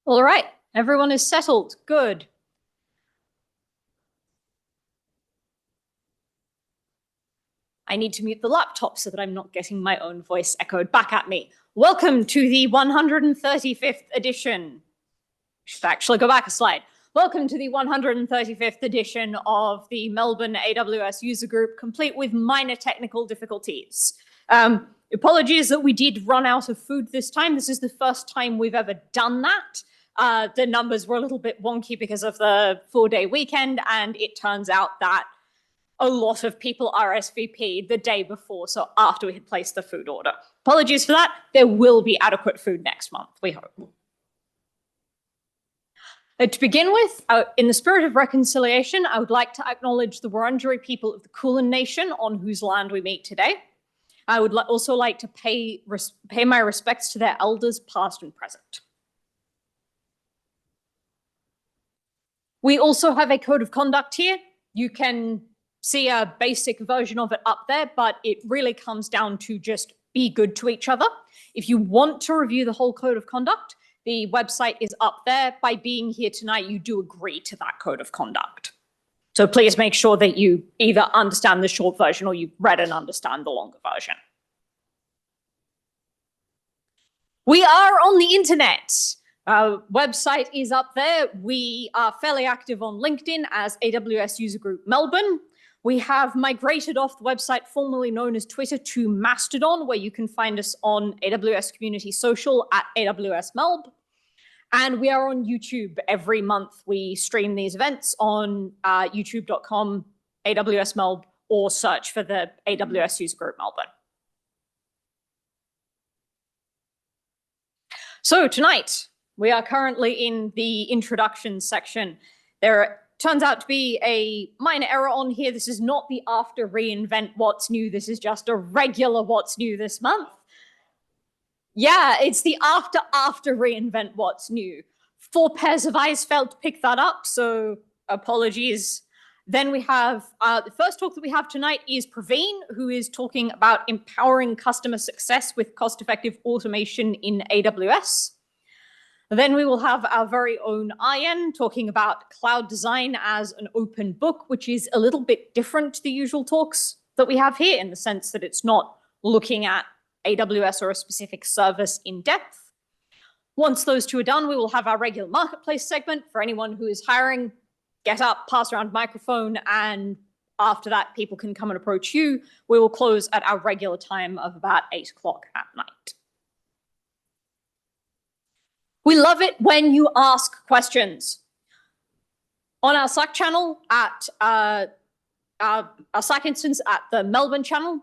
All right, everyone is settled. Good. I need to mute the laptop so that I'm not getting my own voice echoed back at me. Welcome to the 135th edition. Should actually go back a slide. Welcome to the 135th edition of the Melbourne AWS user group, complete with minor technical difficulties. Apologies that we did run out of food this time. This is the first time we've ever done that. The numbers were a little bit wonky because of the 4-day weekend, and it turns out that a lot of people RSVP'd the day before, so after we had placed the food order. Apologies for that. There will be adequate food next month, we hope. To begin with, in the spirit of reconciliation, I would like to acknowledge the Wurundjeri people of the Kulin Nation on whose land we meet today. I would also like to pay my respects to their elders, past and present. We also have a code of conduct here. You can see a basic version of it up there, but it really comes down to just be good to each other. If you want to review the whole code of conduct, the website is up there. By being here tonight, you do agree to that code of conduct. So please make sure that you either understand the short version or you've read and understand the longer version. We are on the internet. Our website is up there. We are fairly active on LinkedIn as AWS User Group Melbourne. We have migrated off the website formerly known as Twitter to Mastodon, where you can find us on AWS Community Social at AWS Melb. And we are on YouTube. Every month we stream these events on youtube.com, AWS Melb, or search for the AWS User Group Melbourne. So tonight, we are currently in the introduction section. There turns out to be a minor error on here. This is not the after reInvent what's new. This is just a regular what's new this month. Yeah, it's the after reInvent what's new. 4 pairs of eyes failed to pick that up, so apologies. Then we have, the first talk that we have tonight is Praveen, who is talking about empowering customer success with cost-effective automation in AWS. Then we will have our very own Ian talking about cloud design as an open book, which is a little bit different to the usual talks that we have here in the sense that it's not looking at AWS or a specific service in depth. Once those two are done, we will have our regular marketplace segment for anyone who is hiring. Get up, pass around microphone, and after that, people can come and approach you. We will close at our regular time of about 8 o'clock at night. We love it when you ask questions. On our Slack channel, at our Slack instance at the Melbourne channel,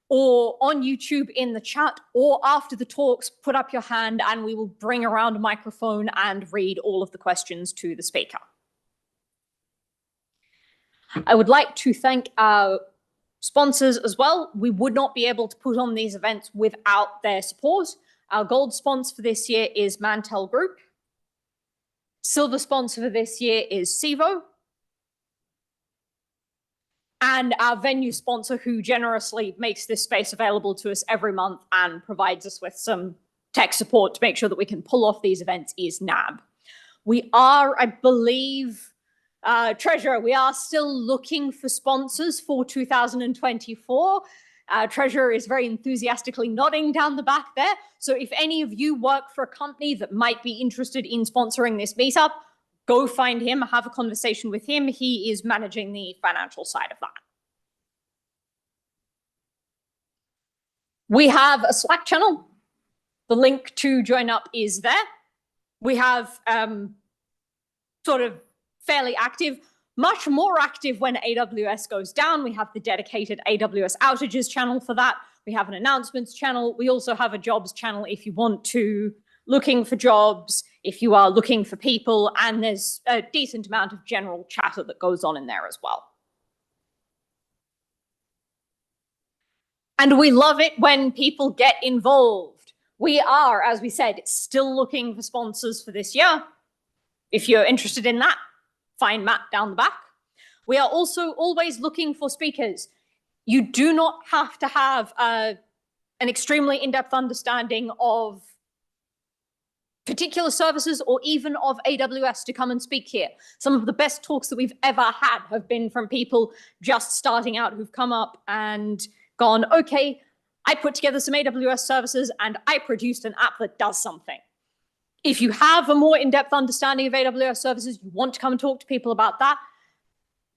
or on YouTube in the chat, or after the talks, put up your hand and we will bring around a microphone and read all of the questions to the speaker. I would like to thank our sponsors as well. We would not be able to put on these events without their support. Our gold sponsor for this year is Mantel Group. Silver sponsor for this year is Sivo. And our venue sponsor, who generously makes this space available to us every month and provides us with some tech support to make sure that we can pull off these events, is NAB. We are, I believe, Treasurer, we are still looking for sponsors for 2024. Treasurer is very enthusiastically nodding down the back there. So if any of you work for a company that might be interested in sponsoring this meetup, go find him, have a conversation with him. He is managing the financial side of that. We have a Slack channel. The link to join up is there. We have sort of fairly active, much more active when AWS goes down. We have the dedicated AWS outages channel for that. We have an announcements channel. We also have a jobs channel if you want to, looking for jobs, if you are looking for people, and there's a decent amount of general chatter that goes on in there as well. And we love it when people get involved. We are, as we said, still looking for sponsors for this year. If you're interested in that, find Matt down the back. We are also always looking for speakers. You do not have to have an extremely in-depth understanding of particular services or even of AWS to come and speak here. Some of the best talks that we've ever had have been from people just starting out who've come up and gone, okay, I put together some AWS services and I produced an app that does something. If you have a more in-depth understanding of AWS services, you want to come and talk to people about that,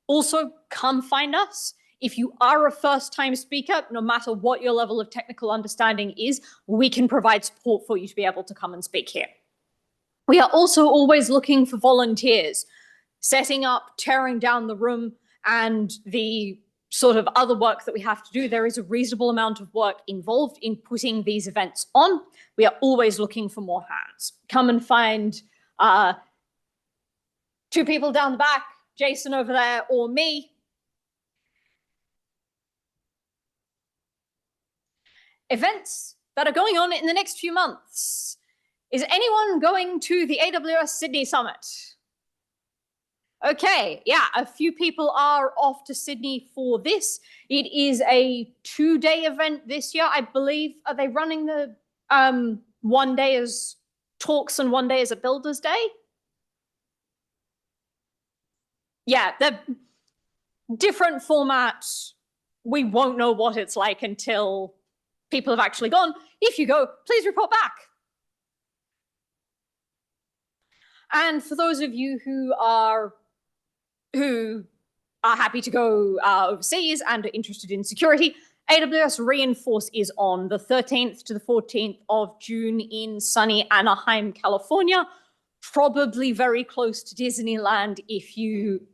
also come find us. If you are a first-time speaker, no matter what your level of technical understanding is, we can provide support for you to be able to come and speak here. We are also always looking for volunteers, setting up, tearing down the room, and the sort of other work that we have to do. There is a reasonable amount of work involved in putting these events on. We are always looking for more hands. Come and find 2 people down the back, Jason over there, or me. Events that are going on in the next few months. Is anyone going to the AWS Sydney Summit? Okay, yeah, a few people are off to Sydney for this. It is a 2-day event this year, I believe. Are they running the 1 day as talks and 1 day as a builders day? Yeah, the different formats. We won't know what it's like until people have actually gone. If you go, please report back. And for those of you who are happy to go overseas and are interested in security, AWS Reinforce is on the 13th to the 14th of June in sunny Anaheim, California, probably very close to Disneyland if you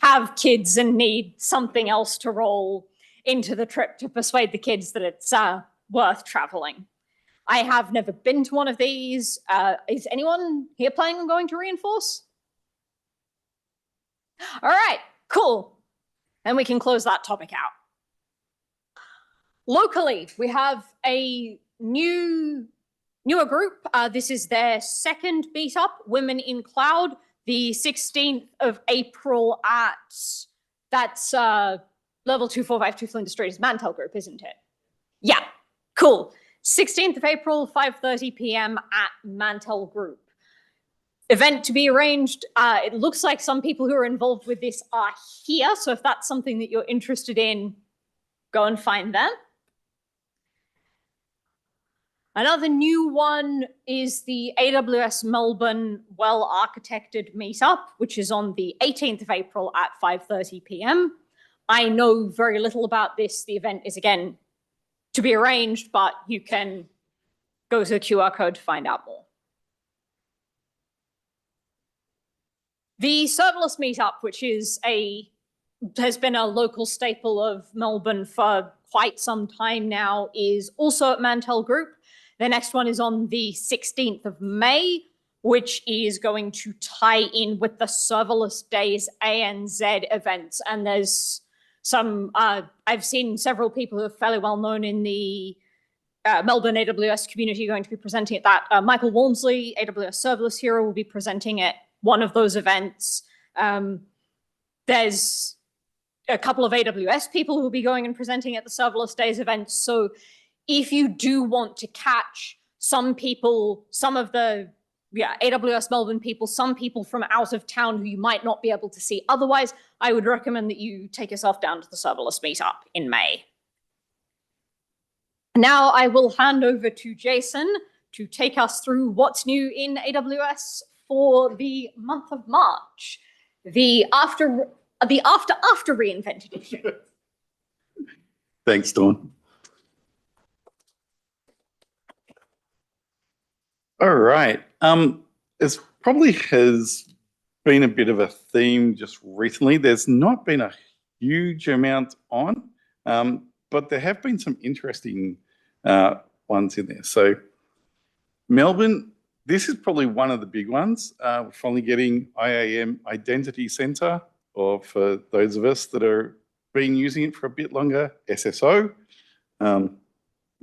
have kids and need something else to roll into the trip to persuade the kids that it's worth traveling. I have never been to one of these. Is anyone here planning on going to Reinforce? All right, cool. And we can close that topic out. Locally, we have a newer group. This is their second meetup, Women in Cloud, the 16th of April at, that's level 2452 Flinders Street is Mantel Group, isn't it? Yeah, cool. 16th of April, 5:30 p.m. at Mantel Group. Event to be arranged. It looks like some people who are involved with this are here. So if that's something that you're interested in, go and find them. Another new one is the AWS Melbourne Well-Architected Meetup, which is on the 18th of April at 5:30 p.m. I know very little about this. The event is, again, to be arranged, but you can go to the QR code to find out more. The serverless meetup, which is has been a local staple of Melbourne for quite some time now, is also at Mantel Group. The next one is on the 16th of May, which is going to tie in with the Serverless Days ANZ events. And there's some, I've seen several people who are fairly well known in the Melbourne AWS community going to be presenting at that. Michael Walmsley, AWS Serverless Hero, will be presenting at one of those events. There's a couple of AWS people who will be going and presenting at the Serverless Days event. So if you do want to catch some people, some of the AWS Melbourne people, some people from out of town who you might not be able to see otherwise, I would recommend that you take yourself down to the Serverless Meetup in May. Now I will hand over to Jason to take us through what's new in AWS for the month of March, the after reinvented issue. Thanks, Dawn. All right. It probably has been a bit of a theme just recently. There's not been a huge amount on, but there have been some interesting ones in there. So Melbourne, this is probably one of the big ones. We're finally getting IAM Identity Center, or for those of us that are been using it for a bit longer, SSO.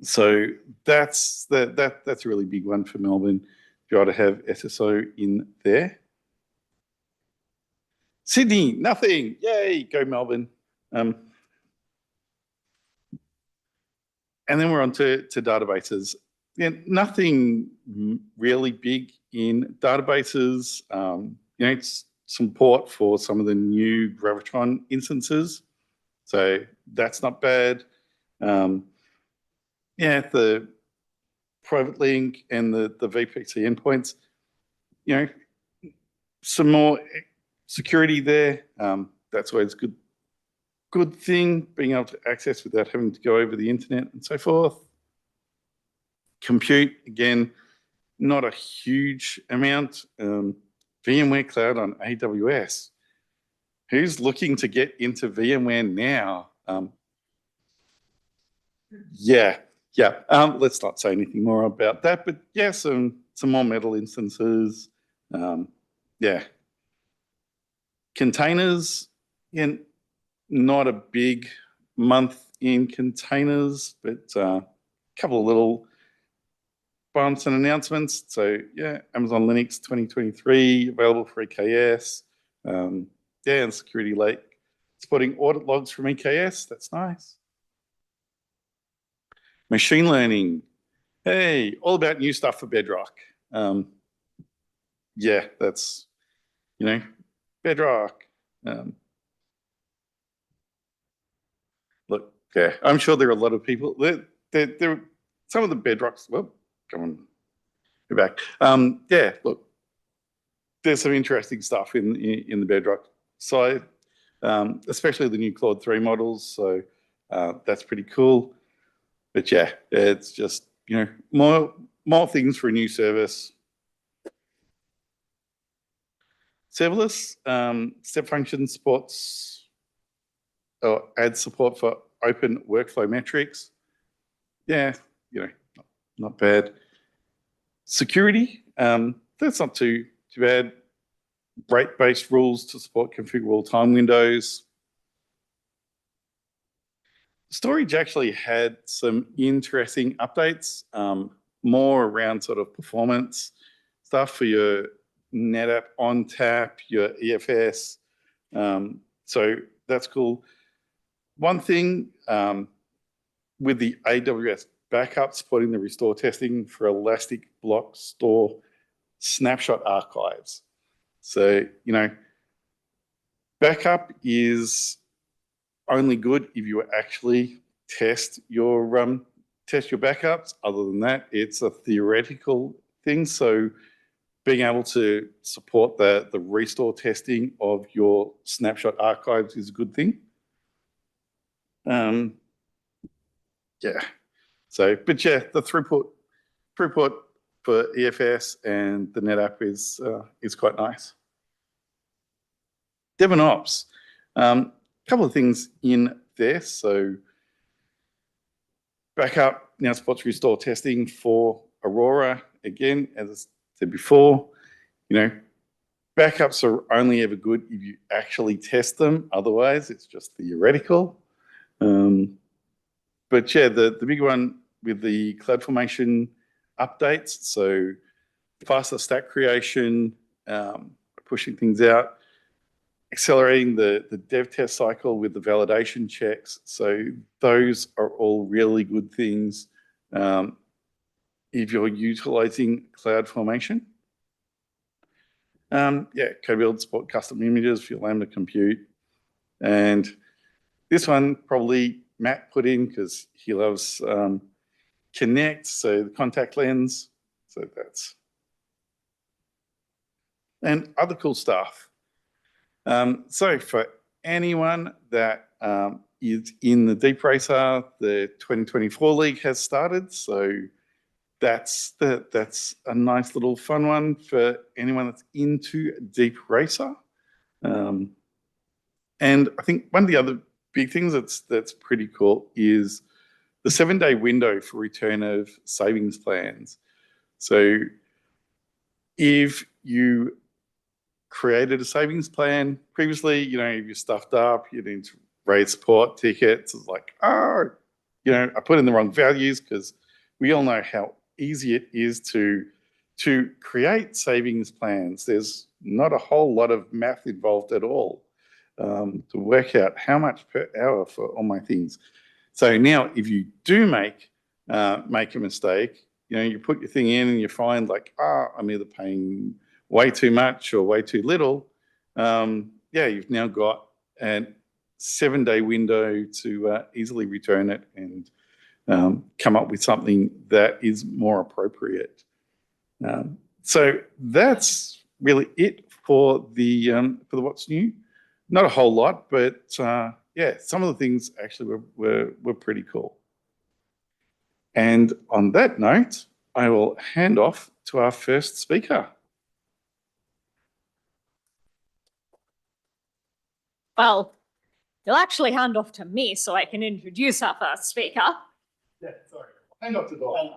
So that's a really big one for Melbourne. You ought to have SSO in there. Sydney, nothing. Yay, go Melbourne. And then we're on to databases. Yeah, nothing really big in databases, it's support for some of the new Gravitron instances. So that's not bad. The private link and the VPC endpoints, some more security there. That's always a good thing, being able to access without having to go over the internet and so forth. Compute, again, not a huge amount. VMware Cloud on AWS. Who's looking to get into VMware now? Let's not say anything more about that, but yeah, some more metal instances. Containers, not a big month in containers, but a couple of little bumps and announcements. So yeah, Amazon Linux 2023 available for EKS. And Security Lake supporting audit logs from EKS. That's nice. Machine learning. Hey, all about new stuff for Bedrock. That's, Bedrock. Look, yeah, I'm sure there are a lot of people. There some of the Bedrocks. Well, come on, go back. Look, there's some interesting stuff in the Bedrock side, especially the new Claude 3 models. So that's pretty cool. But yeah, it's just more things for a new service. Serverless step function supports or adds support for open workflow metrics. Yeah, not bad. Security, that's not too bad. Rate-based rules to support configurable time windows. Storage actually had some interesting updates, more around sort of performance stuff for your NetApp ONTAP, your EFS. So that's cool. One thing with the AWS backup supporting the restore testing for Elastic Block Store snapshot archives. So, backup is only good if you actually test your backups. Other than that, it's a theoretical thing. So being able to support the restore testing of your snapshot archives is a good thing. So, but yeah, the throughput for EFS and the NetApp is quite nice. Dev and Ops, couple of things in there. So backup now supports restore testing for Aurora. Again, as I said before, backups are only ever good if you actually test them. Otherwise, it's just theoretical. But yeah, the big one with the CloudFormation updates, so faster stack creation, pushing things out, accelerating the dev test cycle with the validation checks. So those are all really good things if you're utilizing CloudFormation. CoBuild support custom images for your Lambda compute. And this one probably Matt put in because he loves Connect, so the contact lens. So that's, and other cool stuff. So for anyone that is in the Deep Racer, the 2024 league has started. So that's a nice little fun one for anyone that's into Deep Racer. And I think one of the other big things that's pretty cool is the 7-day window for return of savings plans. So if you created a savings plan previously, if you stuffed up, you need to raise support tickets. It's like, I put in the wrong values, because we all know how easy it is to create savings plans. There's not a whole lot of math involved at all to work out how much per hour for all my things. So now if you do make a mistake, you put your thing in and you find like, I'm either paying way too much or way too little. You've now got a 7-day window to easily return it and come up with something that is more appropriate. So that's really it for the what's new. Not a whole lot, but some of the things actually were pretty cool. And on that note, I will hand off to our first speaker. Well, you'll actually hand off to me so I can introduce our first speaker. Yeah, sorry. Hand off to Dawn.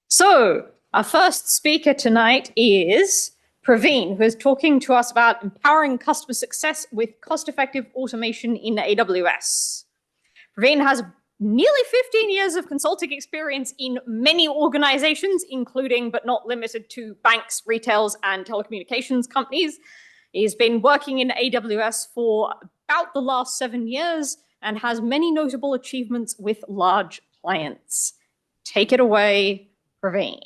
So our first speaker tonight is Praveen, who is talking to us about empowering customer success with cost-effective automation in AWS. Praveen has nearly 15 years of consulting experience in many organizations, including but not limited to banks, retails, and telecommunications companies. He's been working in AWS for about the last 7 years and has many notable achievements with large clients. Take it away, Praveen.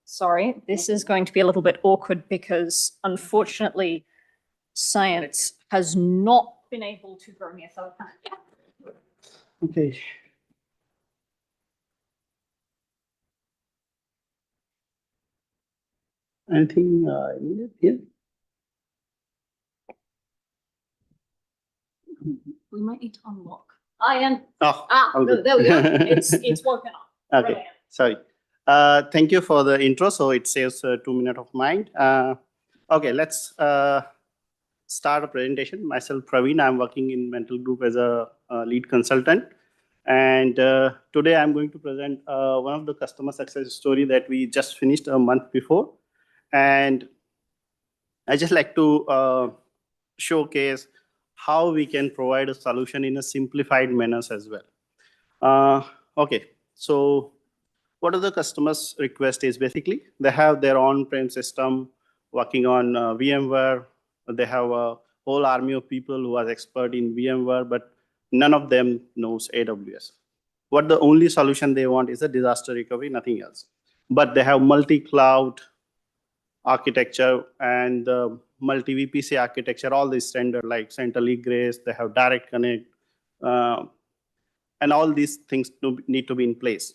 Sorry, this is going to be a little bit awkward because unfortunately, science has not been able to grow me a cell phone yet. Okay. Anything needed here? We might need to unlock. Okay. There we go. It's woken up. Okay, Brilliant. sorry. Thank you for the intro. So it saves 2 minutes of mine. Okay, let's start a presentation. Myself, Praveen, I'm working in Mental Group as a lead consultant. And today I'm going to present one of the customer success story that we just finished a month before. And I just like to showcase how we can provide a solution in a simplified manner as well. Okay, so what are the customers' request is basically, they have their on-prem system working on VMware. They have a whole army of people who are expert in VMware, but none of them knows AWS. What the only solution they want is a disaster recovery, nothing else. But they have multi-cloud architecture and multi-VPC architecture, all these standard like central egress, they have direct connect, and all these things need to be in place.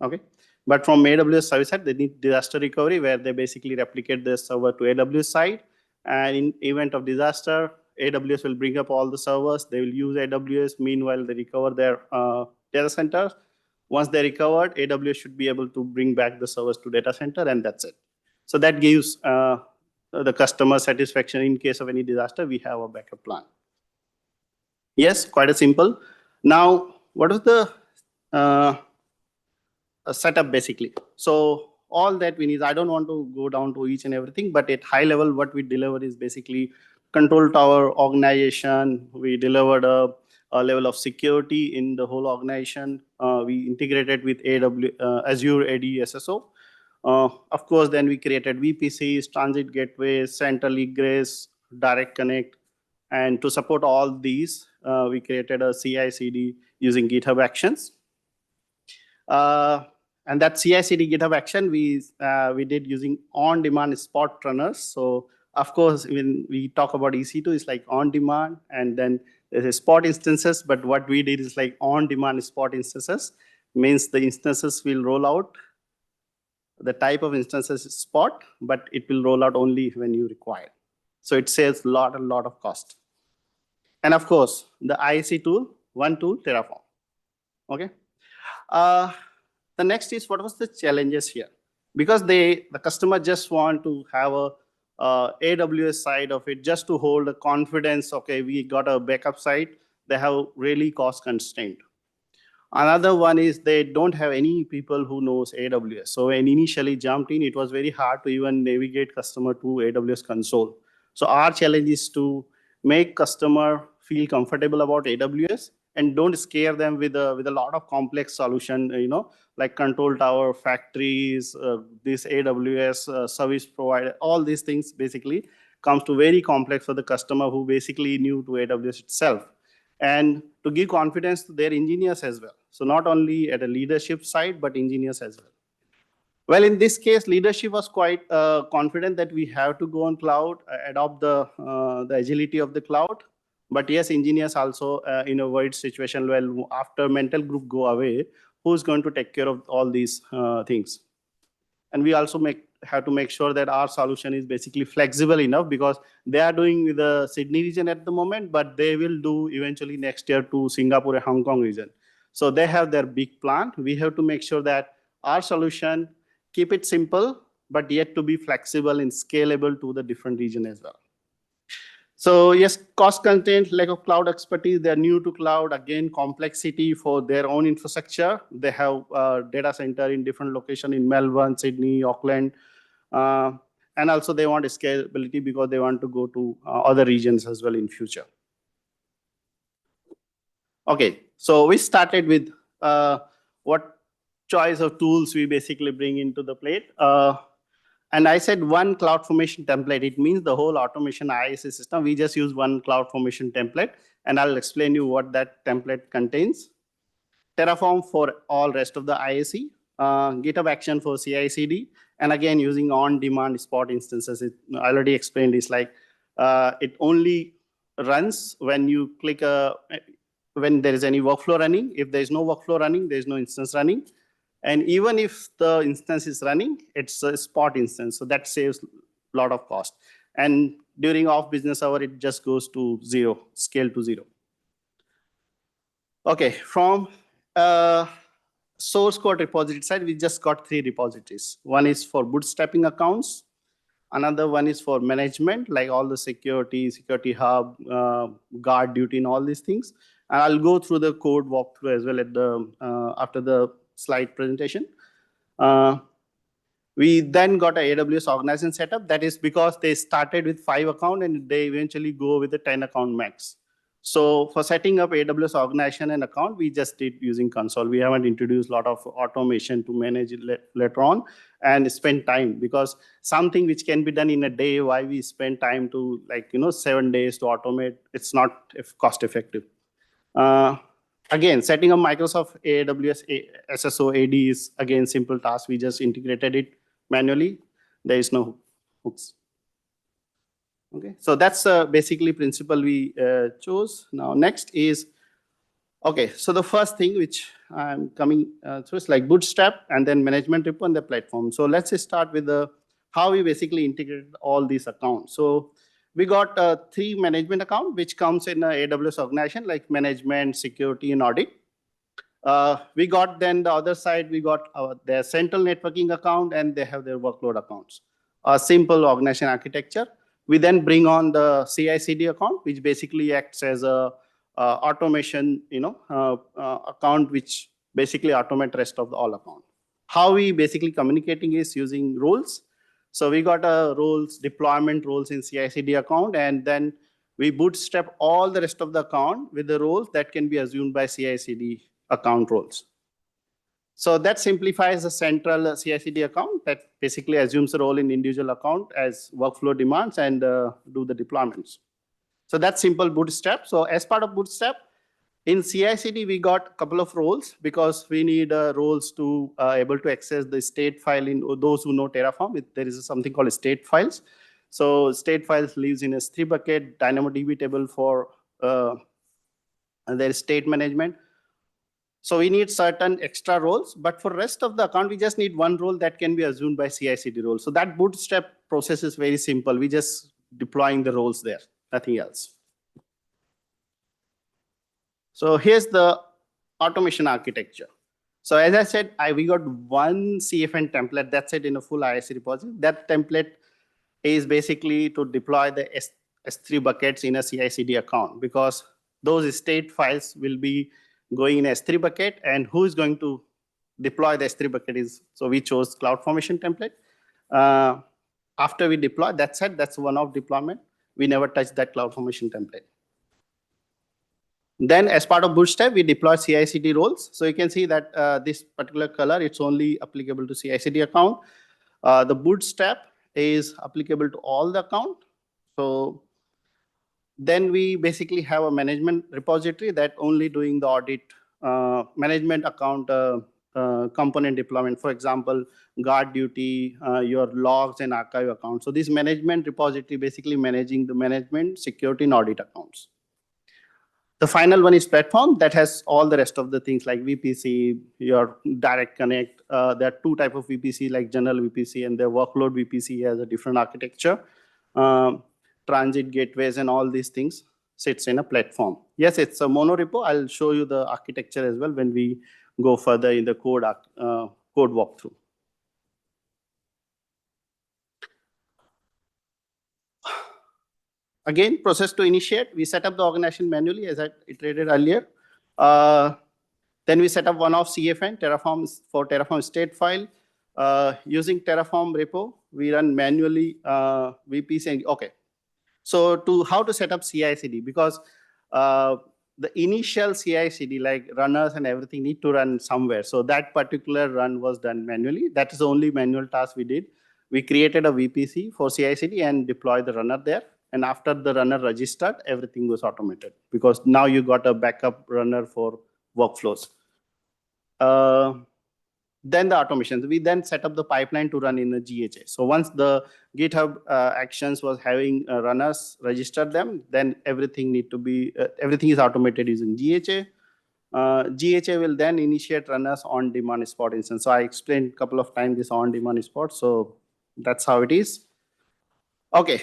Okay, but from AWS service side, they need disaster recovery where they basically replicate their server to AWS side, and in event of disaster, AWS will bring up all the servers. They will use AWS. Meanwhile, they recover their data centers. Once they recovered, AWS should be able to bring back the servers to data center, and that's it. So that gives the customer satisfaction in case of any disaster. We have a backup plan. Yes, quite a simple. Now, what is the setup basically? So all that we need, I don't want to go down to each and everything, but at high level, what we deliver is basically control tower organization. We delivered a level of security in the whole organization. We integrated with Azure AD SSO. Of course, then we created VPCs, transit gateways, central egress, direct connect. And to support all these, we created a CI/CD using GitHub Actions. And that CI/CD GitHub action we did using on-demand spot runners. So of course, when we talk about EC2, it's like on-demand, and then there's a spot instances. But what we did is like on-demand spot instances, means the instances will roll out. The type of instances is spot, but it will roll out only when you require. So it saves a lot of cost. And of course, the IAC tool, one tool, Terraform. Okay. The next is what was the challenges here? Because the customer just want to have a AWS side of it just to hold a confidence. Okay, we got a backup site. They have really cost constraint. Another one is they don't have any people who knows AWS. So when initially jumped in, it was very hard to even navigate customer to AWS console. So our challenge is to make customer feel comfortable about AWS and don't scare them with a lot of complex solution, like control tower, factories, this AWS service provider, all these things basically comes to very complex for the customer who basically new to AWS itself. and to give confidence to their engineers as well. So not only at a leadership side, but engineers as well. Well, in this case, leadership was quite confident that we have to go on cloud, adopt the agility of the cloud. But yes, engineers also in a void situation, well, after mental group go away, who's going to take care of all these things? And we also have to make sure that our solution is basically flexible enough, because they are doing with the Sydney region at the moment, but they will do eventually next year to Singapore and Hong Kong region. So they have their big plan. We have to make sure that our solution, keep it simple, but yet to be flexible and scalable to the different region as well. So yes, cost constraint, lack of cloud expertise, they're new to cloud, again, complexity for their own infrastructure. They have data center in different locations in Melbourne, Sydney, Auckland, and also they want scalability because they want to go to other regions as well in future. Okay, so we started with what choice of tools we basically bring into the plate. And I said one CloudFormation template. It means the whole automation IaaS system. We just use one CloudFormation template, and I'll explain you what that template contains. Terraform for all rest of the IAC, GitHub Action for CI/CD, and again using on-demand spot instances. I already explained. It's like it only runs when you click when there is any workflow running. If there is no workflow running, there is no instance running. And even if the instance is running, it's a spot instance. So that saves a lot of cost. And during off business hour, it just goes to zero, scale to zero. Okay, from source code repository side, we just got 3 repositories. One is for bootstrapping accounts. Another one is for management, like all the security hub, guard duty, and all these things. And I'll go through the code walkthrough as well at the after the slide presentation. We then got an AWS organization setup. That is because they started with 5 accounts and they eventually go with a 10 account max. So for setting up AWS organization and account, we just did using console. We haven't introduced a lot of automation to manage it later on and spend time, because something which can be done in a day, why we spend time to 7 days to automate, it's not cost effective. Again, setting up Microsoft AWS SSO AD is again simple task. We just integrated it manually. There is no hooks. Okay, so that's basically principle we chose. Now next is, okay, so the first thing which I'm coming through is like Bootstrap and then management repo and the platform. So let's start with how we basically integrated all these accounts. So we got 3 management accounts, which comes in AWS organization, like management, security, and audit. We got then the other side, we got their central networking account, and they have their workload accounts. A simple organization architecture. We then bring on the CI/CD account, which basically acts as a automation, account, which basically automate rest of the all account. How we basically communicating is using roles. So we got deployment roles in CI/CD account, and then we bootstrap all the rest of the account with the roles that can be assumed by CI/CD account roles. So that simplifies the central CI/CD account that basically assumes a role in individual account as workflow demands and do the deployments. So that's simple bootstrap. So as part of bootstrap, in CI/CD, we got a couple of roles because we need roles to able to access the state file. In those who know Terraform, there is something called state files. So state files lives in a S3 bucket, DynamoDB table for their state management. So we need certain extra roles, but for rest of the account, we just need one role that can be assumed by CI/CD role. So that bootstrap process is very simple. We just deploying the roles there, nothing else. So here's the automation architecture. So as I said, we got one CFN template. That's it in a full ISC repository. That template is basically to deploy the S3 buckets in a CI/CD account, because those state files will be going in S3 bucket, and who is going to deploy the S3 bucket is, so we chose CloudFormation template. After we deploy, that's it, that's one-off deployment. We never touch that CloudFormation template. Then as part of Bootstrap, we deploy CI/CD roles. So you can see that this particular color, it's only applicable to CI/CD account. The Bootstrap is applicable to all the account. So Then we basically have a management repository that only doing the audit management account component deployment. For example, guard duty, your logs and archive accounts. So this management repository basically managing the management, security, and audit accounts. The final one is platform that has all the rest of the things like VPC, your direct connect. There are two types of VPC, like general VPC and the workload VPC has a different architecture. Transit gateways and all these things sits in a platform. Yes, it's a monorepo. I'll show you the architecture as well when we go further in the code walkthrough. Again, process to initiate. We set up the organization manually as I iterated earlier. Then we set up one of CFN, Terraform for Terraform state file. Using Terraform repo, we run manually VPC. Okay. So how to set up CI/CD, because the initial CI/CD, like runners and everything, need to run somewhere. So that particular run was done manually. That is the only manual task we did. We created a VPC for CI/CD and deployed the runner there. And after the runner registered, everything was automated because now you got a backup runner for workflows. Then the automations. We then set up the pipeline to run in the GHA. So once the GitHub actions was having runners register them, then everything is automated using GHA. GHA will then initiate runners on demand spot instance. So I explained a couple of times this on demand spot. So that's how it is. Okay.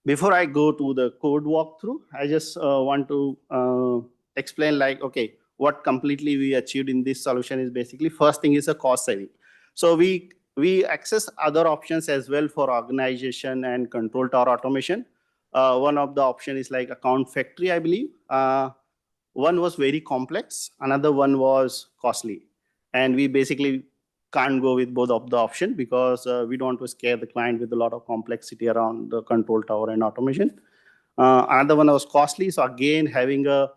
Before I go to the code walkthrough, I just want to explain what completely we achieved in this solution is basically first thing is a cost saving. So we access other options as well for organization and control tower automation. One of the option is like account factory, I believe. One was very complex. Another one was costly. And we basically can't go with both of the option because we don't want to scare the client with a lot of complexity around the control tower and automation. Another one was costly. So again, having a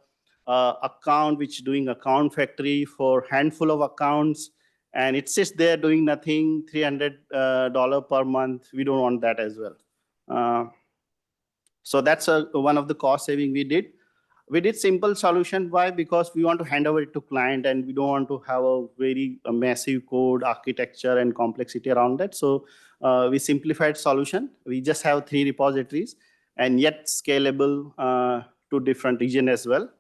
account which doing account factory for handful of accounts and it sits there doing nothing, $300 per month. We don't want that as well. So that's one of the cost saving we did. We did simple solution. Why? Because we want to hand over it to client and we don't want to have a massive code architecture and complexity around that. So we simplified solution. We just have 3 repositories and yet scalable to different region as well.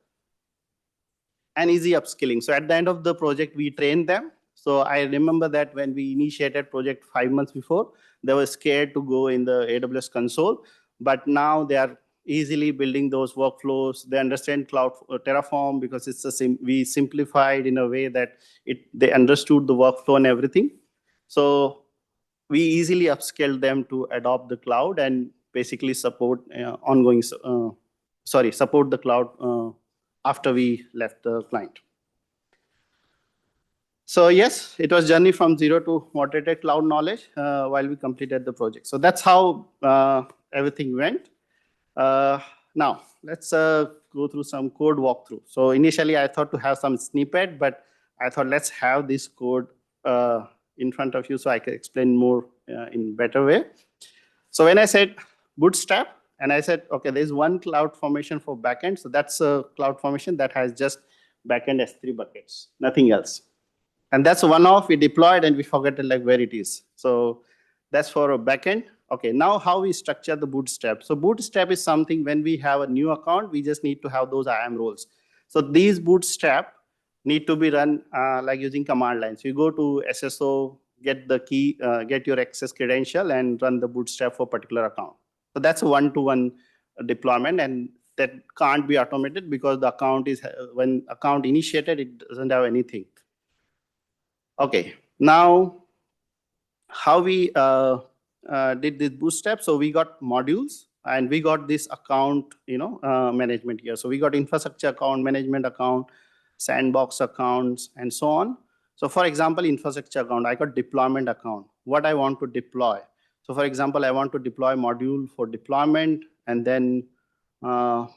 And easy upskilling. So at the end of the project, we trained them. So I remember that when we initiated project 5 months before, they were scared to go in the AWS console, but now they are easily building those workflows. They understand cloud Terraform because we simplified in a way that they understood the workflow and everything. So we easily upscaled them to adopt the cloud and basically support support the cloud after we left the client. So yes, it was journey from zero to moderated cloud knowledge while we completed the project. So that's how everything went. Now let's go through some code walkthrough. So initially I thought to have some snippet, but I thought let's have this code in front of you so I can explain more in better way. So when I said bootstrap, and I said, okay, there's one cloud formation for backend. So that's a cloud formation that has just backend S3 buckets, nothing else. And that's one-off we deployed and we forgot where it is. So that's for a backend. Okay, now how we structure the bootstrap. So bootstrap is something when we have a new account, we just need to have those IAM roles. So these bootstrap need to be run like using command lines. So you go to SSO, get the key, get your access credential and run the bootstrap for a particular account. So that's a one-to-one deployment and that can't be automated because the account is, when account initiated, it doesn't have anything. Okay, now how we did this bootstrap. So we got modules and we got this account, management here. So we got infrastructure account, management account, sandbox accounts, and so on. So for example, infrastructure account, I got deployment account, what I want to deploy. So for example, I want to deploy module for deployment and then a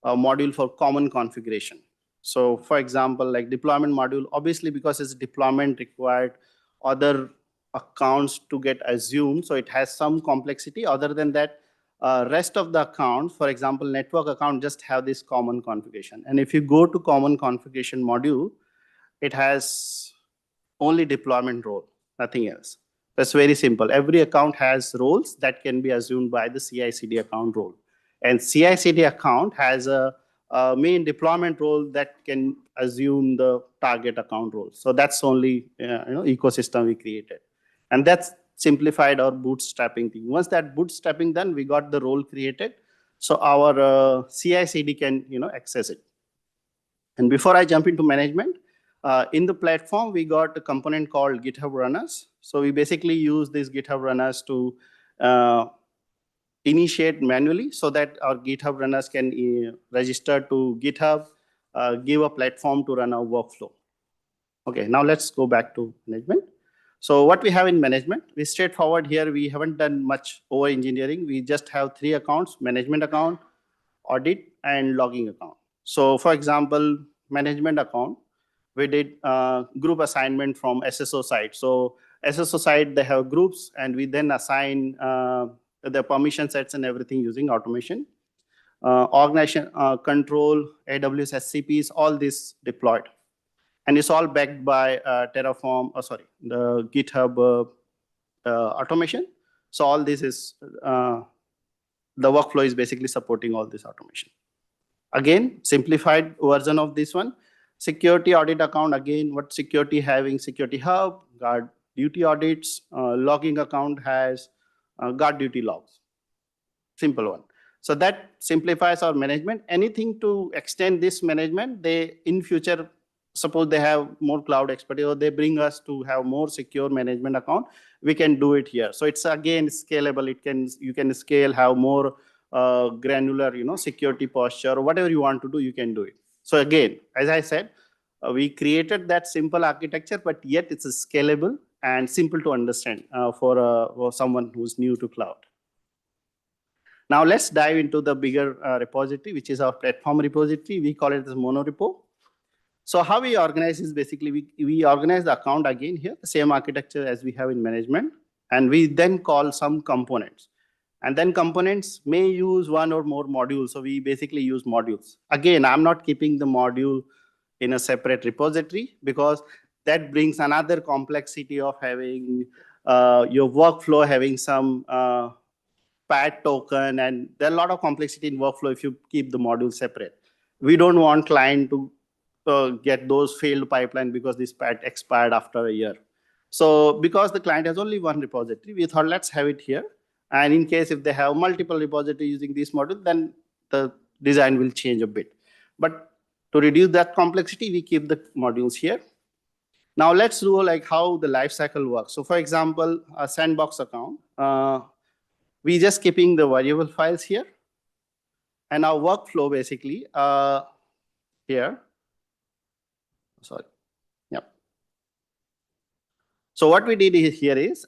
module for common configuration. So for example, like deployment module, obviously because it's deployment required other accounts to get assumed. So it has some complexity. Other than that, rest of the accounts, for example, network account, just have this common configuration. And if you go to common configuration module, it has only deployment role, nothing else. That's very simple. Every account has roles that can be assumed by the CI/CD account role. And CI/CD account has a main deployment role that can assume the target account role. So that's only ecosystem we created. And that's simplified our bootstrapping thing. Once that bootstrapping done, we got the role created. So our CI/CD can access it. And before I jump into management, in the platform, we got a component called GitHub Runners. So we basically use these GitHub Runners to initiate manually so that our GitHub Runners can register to GitHub, give a platform to run our workflow. Okay, now let's go back to management. So what we have in management, we straightforward here, we haven't done much over engineering. We just have 3 accounts: management account, audit, and logging account. So for example, management account, we did group assignment from SSO side. So SSO side, they have groups, and we then assign the permission sets and everything using automation. Organization control, AWS SCPs, all this deployed. And it's all backed by Terraform, the GitHub automation. So all this is, the workflow is basically supporting all this automation. Again, simplified version of this one. Security audit account, again, what security having? Security hub, guard duty audits. Logging account has guard duty logs. Simple one. So that simplifies our management. Anything to extend this management, they in future, suppose they have more cloud expertise or they bring us to have more secure management account, we can do it here. So it's again scalable. You can scale, have more granular, security posture, or whatever you want to do, you can do it. So again, as I said, we created that simple architecture, but yet it's scalable and simple to understand for someone who's new to cloud. Now let's dive into the bigger repository, which is our platform repository. We call it as monorepo. So how we organize is basically we organize the account again here, the same architecture as we have in management, and we then call some components. And then components may use one or more modules. So we basically use modules. Again, I'm not keeping the module in a separate repository because that brings another complexity of having your workflow having some PAT token, and there are a lot of complexity in workflow if you keep the module separate. We don't want client to get those failed pipeline because this PAT expired after a year. So because the client has only one repository, we thought let's have it here. And in case if they have multiple repositories using this module, then the design will change a bit. But to reduce that complexity, we keep the modules here. Now let's do like how the lifecycle works. So for example, a sandbox account, we just keeping the variable files here. And our workflow basically here. Yep. So what we did here is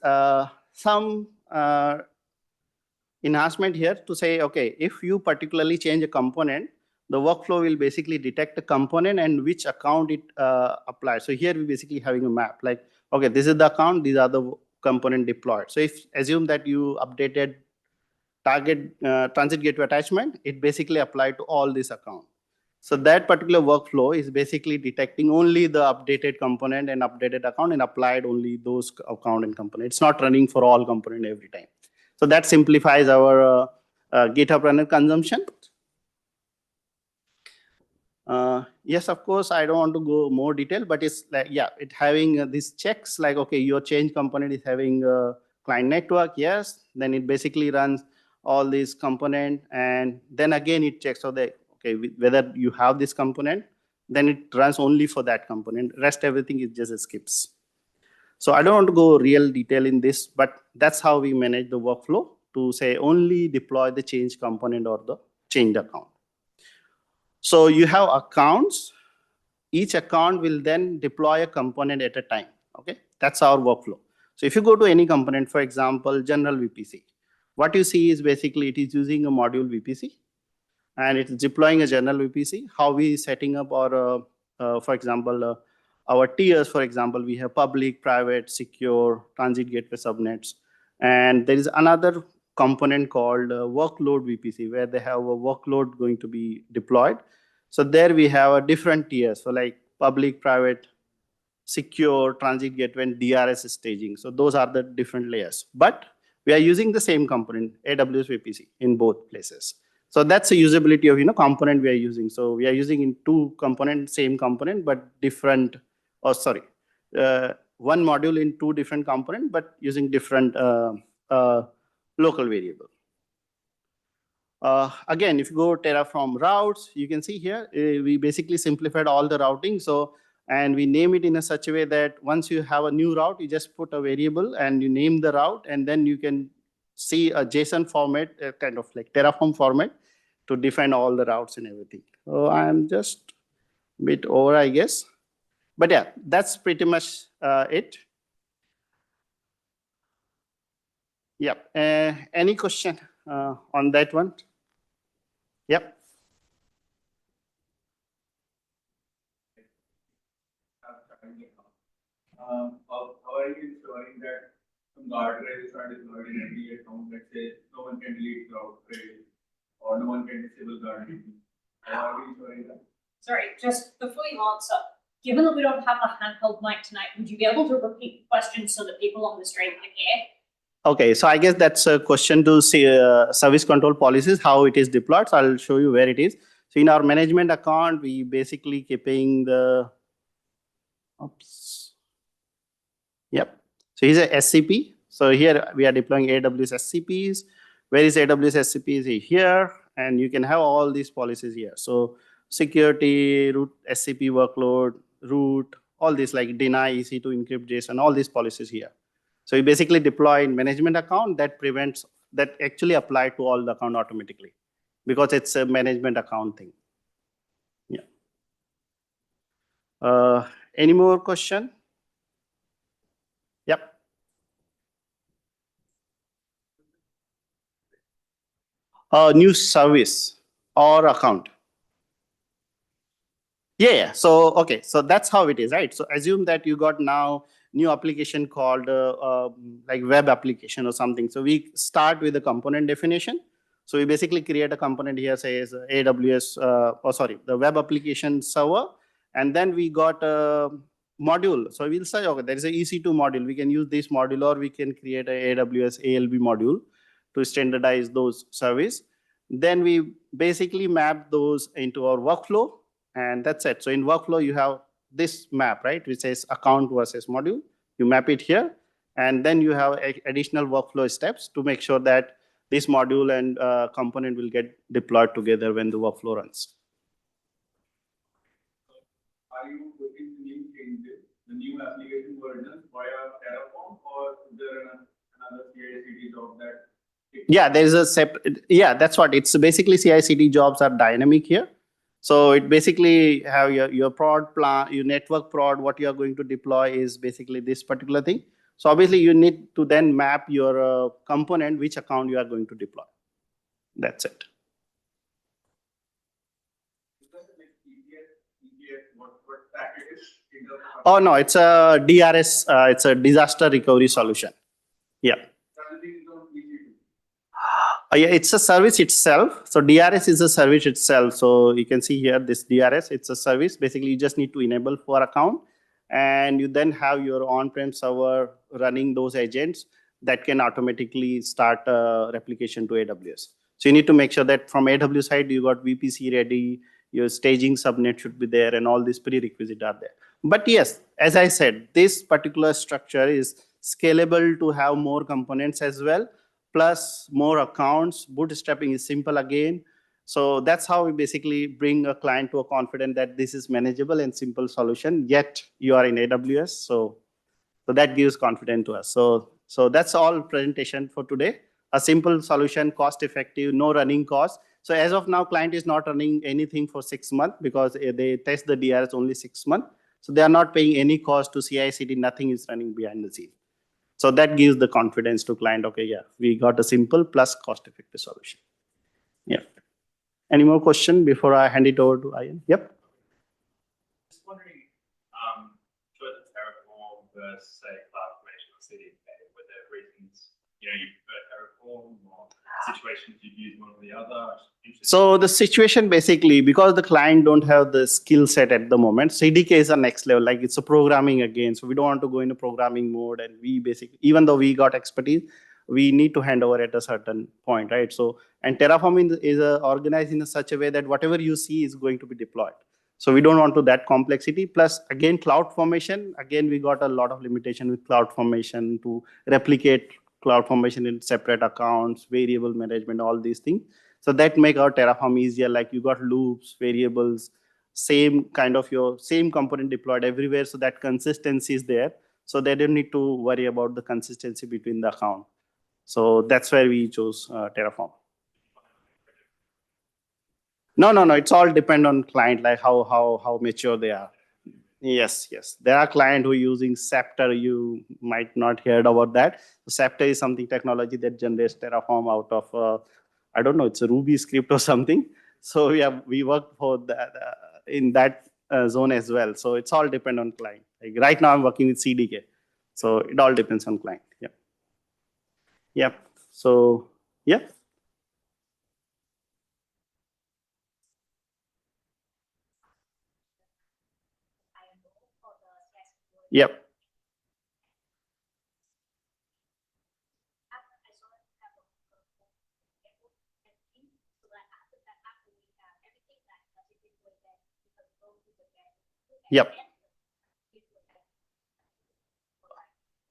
some enhancement here to say, okay, if you particularly change a component, the workflow will basically detect a component and which account it applies. So here we basically having a map like, okay, this is the account, these are the component deployed. So if assume that you updated target transit gateway attachment, it basically applied to all this account. So that particular workflow is basically detecting only the updated component and updated account and applied only those account and component. It's not running for all component every time. So that simplifies our GitHub runner consumption. Yes, of course, I don't want to go more detail, but it's like, yeah, it having these checks like, okay, your change component is having a client network. Yes, then it basically runs all these component, and then again it checks so that, okay, whether you have this component, then it runs only for that component. Rest everything is just skips. So I don't want to go real detail in this, but that's how we manage the workflow to say only deploy the change component or the change account. So you have accounts. Each account will then deploy a component at a time. Okay, that's our workflow. So if you go to any component, for example, general VPC, what you see is basically it is using a module VPC and it's deploying a general VPC. How we setting up our, for example, our tiers, for example, we have public, private, secure, transit gateway subnets. And there is another component called workload VPC, where they have a workload going to be deployed. So there we have a different tiers. So like public, private, secure, transit gateway, and DRS staging. So those are the different layers. But we are using the same component, AWS VPC, in both places. So that's the usability of component we are using. So we are using in two components, same component, but different. Oh, sorry, one module in two different components, but using different local variable. Again, if you go Terraform routes, you can see here, we basically simplified all the routing. So, and we name it in a such a way that once you have a new route, you just put a variable and you name the route, and then you can see a JSON format, kind of like Terraform format, to define all the routes and everything. So I'm just a bit over, I guess. But yeah, that's pretty much it. Yep. Any question on that one? Yep. How are you ensuring that some guardrails are deployed in every account? Let's say no one can delete guardrail or no one can disable guardrail. How are you ensuring that? Sorry, just before you answer, given that we don't have a handheld mic tonight, would you be able to repeat the question so that people on the stream can hear? Okay, so I guess that's a question to see service control policies, how it is deployed. So I'll show you where it is. So in our management account, we basically keeping the, oops. Yep. So here's a SCP. So here we are deploying AWS SCPs. Where is AWS SCPs? Here, and you can have all these policies here. So security, root SCP workload, root, all these like deny, EC2, encrypt JSON, all these policies here. So you basically deploy in management account that prevents, that actually apply to all the account automatically because it's a management account thing. Yeah. Any more question? Yep. New service or account. Yeah. So, okay. So that's how it is, right? So assume that you got now new application called like web application or something. So we start with the component definition. So we basically create a component here, says AWS, the web application server. And then we got a module. So we'll say, okay, there is a EC2 module. We can use this module, or we can create a AWS ALB module to standardize those service. Then we basically map those into our workflow, and that's it. So in workflow, you have this map, right, which says account versus module. You map it here, and then you have additional workflow steps to make sure that this module and component will get deployed together when the workflow runs. Are you putting new changes, the new application versions via Terraform, or is there another CI/CD job that? Yeah, there is a separate. Yeah, that's what it's basically. CI/CD jobs are dynamic here. So it basically have your prod plan, your network prod, what you are going to deploy is basically this particular thing. So obviously you need to then map your component, which account you are going to deploy. That's it. What package? Oh no, it's a DRS. It's a disaster recovery solution. Yeah. Yeah, it's a service itself. So DRS is a service itself. So you can see here this DRS, it's a service. Basically, you just need to enable for account, and you then have your on-prem server running those agents that can automatically start replication to AWS. So you need to make sure that from AWS side, you got VPC ready, your staging subnet should be there, and all these prerequisites are there. But yes, as I said, this particular structure is scalable to have more components as well, plus more accounts. Bootstrapping is simple again. So that's how we basically bring a client to a confidence that this is manageable and simple solution, yet you are in AWS. So that gives confidence to us. So that's all presentation for today. A simple solution, cost effective, no running cost. So as of now, client is not running anything for 6 months because they test the DRS only 6 months. So they are not paying any cost to CI/CD, nothing is running behind the scene. So that gives the confidence to client, okay, yeah, we got a simple plus cost-effective solution. Yeah. Any more question before I hand it over to Ian? Yep. Just wondering, for the Terraform versus, say, CloudFormation or CDK, were there reasons, you prefer Terraform or? use one or the other? So the situation basically, because the client don't have the skill set at the moment, CDK is the next level, like it's a programming again. So we don't want to go into programming mode, and we basically, even though we got expertise, we need to hand over at a certain point, right? So, and Terraform is organized in such a way that whatever you see is going to be deployed. So we don't want to that complexity. Plus, again, CloudFormation, again, we got a lot of limitation with CloudFormation to replicate CloudFormation in separate accounts, variable management, all these things. So that make our Terraform easier. Like you got loops, variables, same kind of your same component deployed everywhere. So that consistency is there. So they don't need to worry about the consistency between the account. So that's where we chose Terraform. No. It's all depend on client, like how mature they are. Yes. There are clients who are using Scepter. You might not heard about that. Scepter is something technology that generates Terraform out of, I don't know, it's a Ruby script or something. So we work for that in that zone as well. So it's all depend on client. Like right now I'm working with CDK. So it all depends on client. Yeah. So, yeah. Yep. Yep.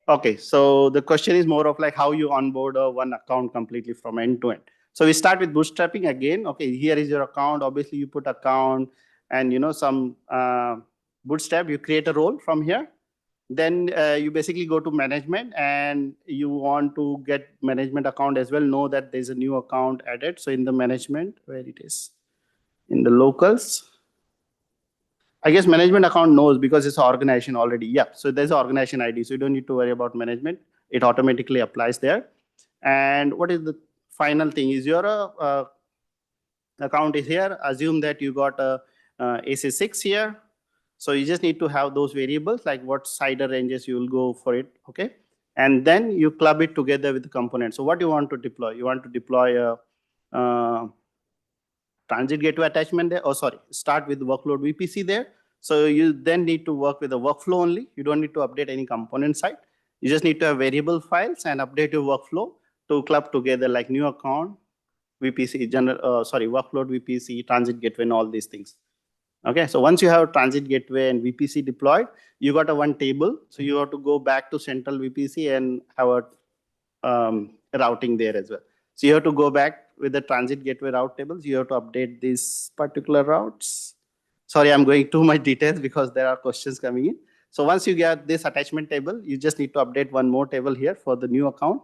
Okay, so the question is more of like how you onboard one account completely from end to end. So we start with bootstrapping again. Okay, here is your account. Obviously, you put account and some bootstrap. You create a role from here. Then you basically go to management and you want to get management account as well. Know that there's a new account added. So in the management, where it is in the locals. I guess management account knows because it's organization already. Yeah, so there's an organization ID. So you don't need to worry about management. It automatically applies there. And what is the final thing is your account is here. Assume that you got a AC6 here. So you just need to have those variables, like what CIDR ranges you will go for it, okay? And then you club it together with the component. So what you want to deploy? You want to deploy a transit gateway attachment there. Oh, sorry, start with workload VPC there. So you then need to work with the workflow only. You don't need to update any component side. You just need to have variable files and update your workflow to club together like new account, VPC, workload VPC, transit gateway, and all these things. Okay, so once you have transit gateway and VPC deployed, you got a one table. So you have to go back to central VPC and have a routing there as well. So you have to go back with the transit gateway route tables. You have to update these particular routes. Sorry, I'm going too much details because there are questions coming in. So once you get this attachment table, you just need to update one more table here for the new account.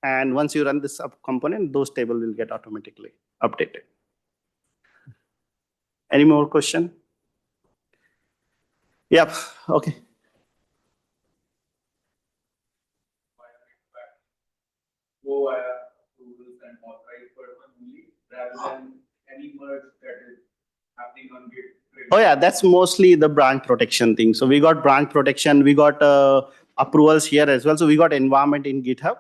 And once you run this sub component, those tables will get automatically updated. Any more question? Yep. Okay. Go via approvals and authorized person only rather than any merge that is happening on Git. Oh yeah, that's mostly the branch protection thing. So we got branch protection, we got approvals here as well. So we got environment in GitHub,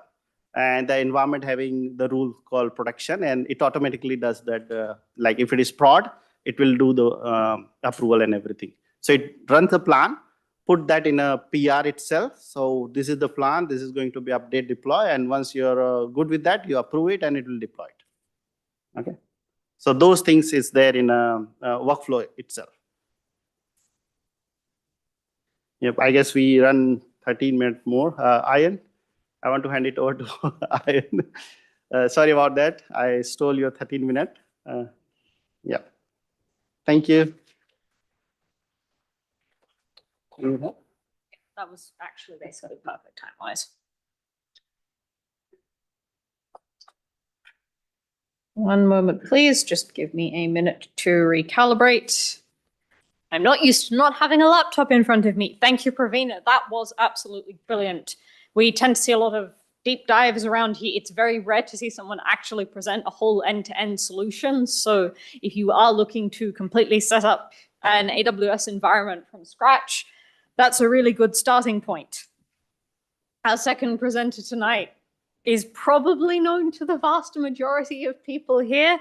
and the environment having the rule called protection, and it automatically does that. Like if it is prod, it will do the approval and everything. So it runs a plan, put that in a PR itself. So this is the plan, this is going to be update deploy. And once you're good with that, you approve it and it will deploy it. Okay. So those things is there in a workflow itself. Yep, I guess we run 13 minutes more. Ian, I want to hand it over to Ian. Sorry about that. I stole your 13 minutes. Yeah. Thank you. That was actually basically perfect time-wise. One moment, please. Just give me a minute to recalibrate. I'm not used to not having a laptop in front of me. Thank you, Pravina. That was absolutely brilliant. We tend to see a lot of deep dives around here. It's very rare to see someone actually present a whole end-to-end solution. So if you are looking to completely set up an AWS environment from scratch, that's a really good starting point. Our second presenter tonight is probably known to the vast majority of people here.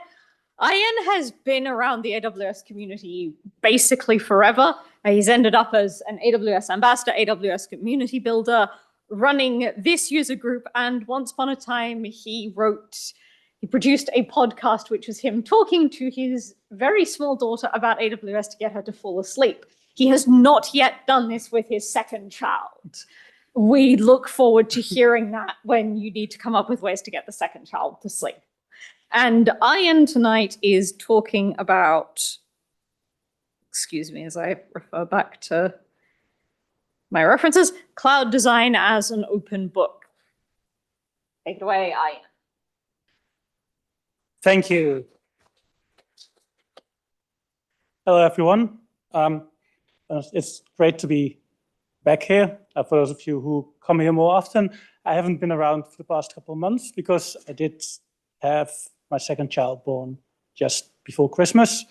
Ian has been around the AWS community basically forever. He's ended up as an AWS ambassador, AWS community builder, running this user group. And once upon a time, he produced a podcast, which was him talking to his very small daughter about AWS to get her to fall asleep. He has not yet done this with his second child. We look forward to hearing that when you need to come up with ways to get the second child to sleep. And Ian tonight is talking about, excuse me as I refer back to my references, cloud design as an open book. Take it away, Ian. Thank you. Hello, everyone. It's great to be back here. For those of you who come here more often, I haven't been around for the past couple of months because I did have my second child born just before Christmas.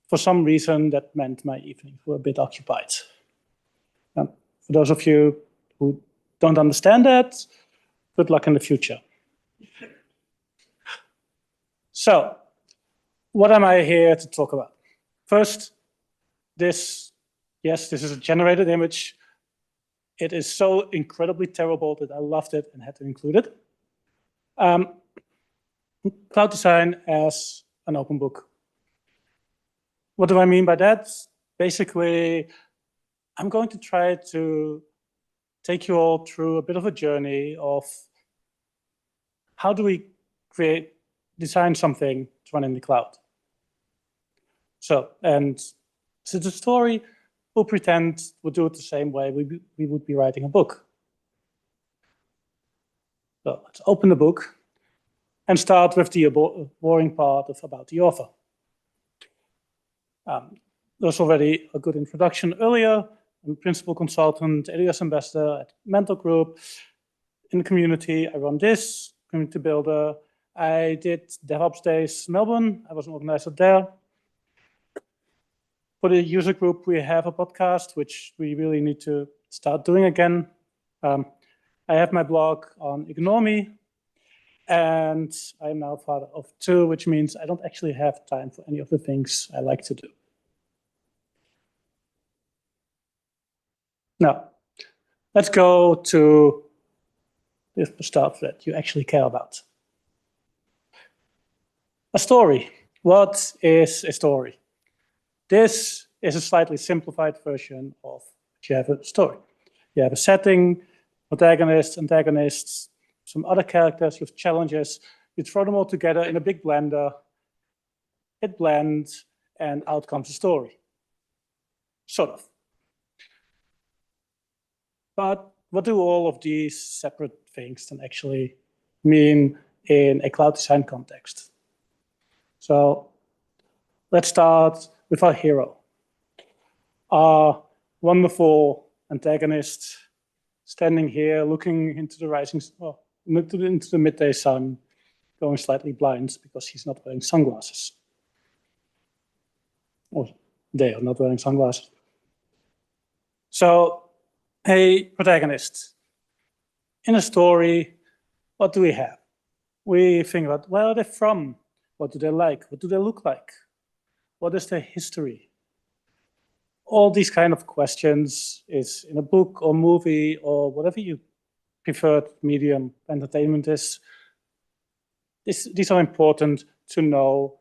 For some reason, that meant my evenings were a bit occupied. For those of you who don't understand that, good luck in the future. So, what am I here to talk about? First, this is a generated image. It is so incredibly terrible that I loved it and had to include it. Cloud design as an open book. What do I mean by that? Basically, I'm going to try to take you all through a bit of a journey of how do we design something to run in the cloud. So, and so the story, we'll pretend we'll do it the same way we would be writing a book. So let's open the book and start with the boring part about the author. There's already a good introduction earlier. I'm a principal consultant, AWS ambassador at Mentor Group. In the community, I run this, community builder. I did DevOps Days Melbourne. I was an organizer there. For the user group, we have a podcast, which we really need to start doing again. I have my blog on Ignore Me, and I'm now father of 2, which means I don't actually have time for any of the things I like to do. Now, let's go to the stuff that you actually care about. A story. What is a story? This is a slightly simplified version of what you have a story. You have a setting, protagonists, antagonists, some other characters, you have challenges. You throw them all together in a big blender. It blends, and out comes a story. Sort of. But what do all of these separate things then actually mean in a cloud design context? So let's start with our hero, our wonderful antagonist, standing here looking into the into the midday sun, going slightly blind because he's not wearing sunglasses. Or they are not wearing sunglasses. So, a protagonist. In a story, what do we have? We think about where are they from? What do they like? What do they look like? What is their history? All these kind of questions is in a book or movie or whatever you preferred medium entertainment is. These are important to know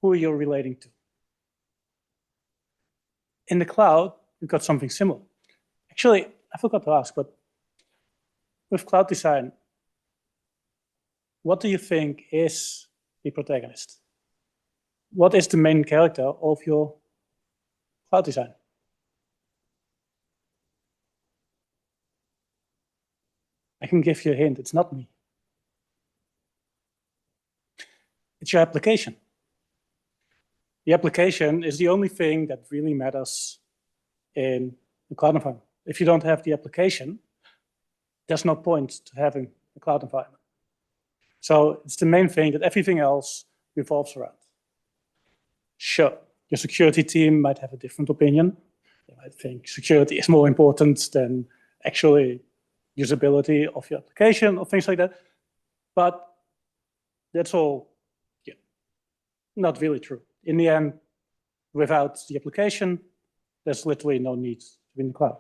who you're relating to. In the cloud, we've got something similar. Actually, I forgot to ask, but with cloud design, what do you think is the protagonist? What is the main character of your cloud design? I can give you a hint, it's not me. It's your application. The application is the only thing that really matters in the cloud environment. If you don't have the application, there's no point to having a cloud environment. So it's the main thing that everything else revolves around. Sure, your security team might have a different opinion. They might think security is more important than actually usability of your application or things like that. But that's all not really true. In the end, without the application, there's literally no need to be in the cloud.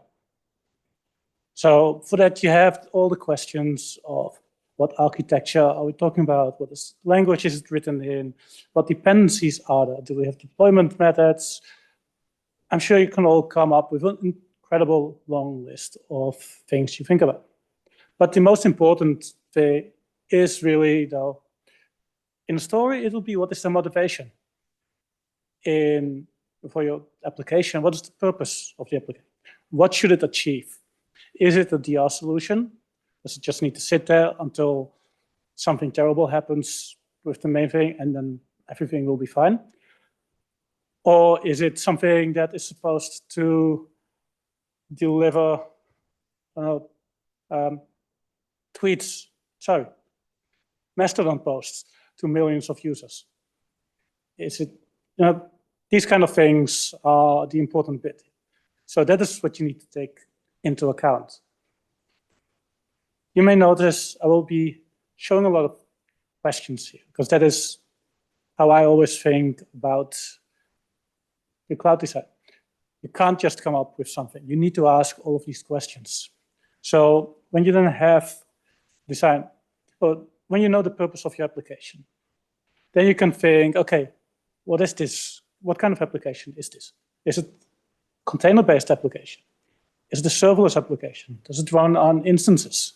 So for that, you have all the questions of what architecture are we talking about? What language is it written in? What dependencies are there? Do we have deployment methods? I'm sure you can all come up with an incredible long list of things you think about. But the most important thing is really, though, in the story, it'll be what is the motivation for your application? What is the purpose of the application? What should it achieve? Is it a DR solution? Does it just need to sit there until something terrible happens with the main thing and then everything will be fine? Or is it something that is supposed to deliver Mastodon posts to millions of users? Is it, these kind of things are the important bit. So that is what you need to take into account. You may notice I will be showing a lot of questions here, because that is how I always think about the cloud design. You can't just come up with something. You need to ask all of these questions. So when you then have design, or when you know the purpose of your application, then you can think, okay, what is this? What kind of application is this? Is it container-based application? Is it a serverless application? Does it run on instances?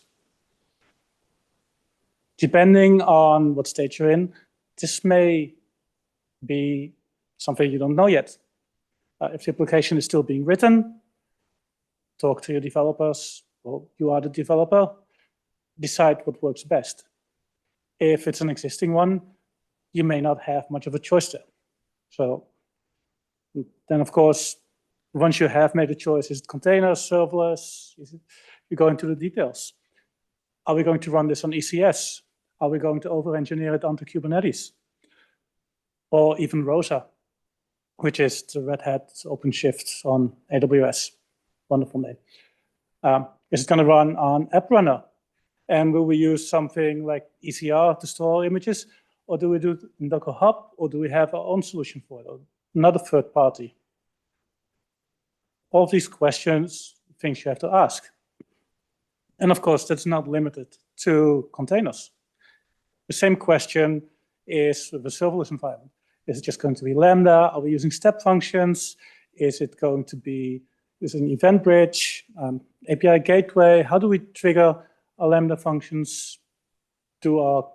Depending on what stage you're in, this may be something you don't know yet. If the application is still being written, talk to your developers, or you are the developer, decide what works best. If it's an existing one, you may not have much of a choice there. So then, of course, once you have made a choice, is it container, serverless? You go into the details. Are we going to run this on ECS? Are we going to over-engineer it onto Kubernetes? Or even ROSA, which is the Red Hat OpenShift on AWS. Wonderful name. Is it going to run on App Runner? And will we use something like ECR to store images? Or do we do it in Docker Hub? Or do we have our own solution for it? Or another third party? All of these questions, things you have to ask. And of course, that's not limited to containers. The same question is with a serverless environment. Is it just going to be Lambda? Are we using step functions? Is it going to be using event bridge, API gateway? How do we trigger our Lambda functions to our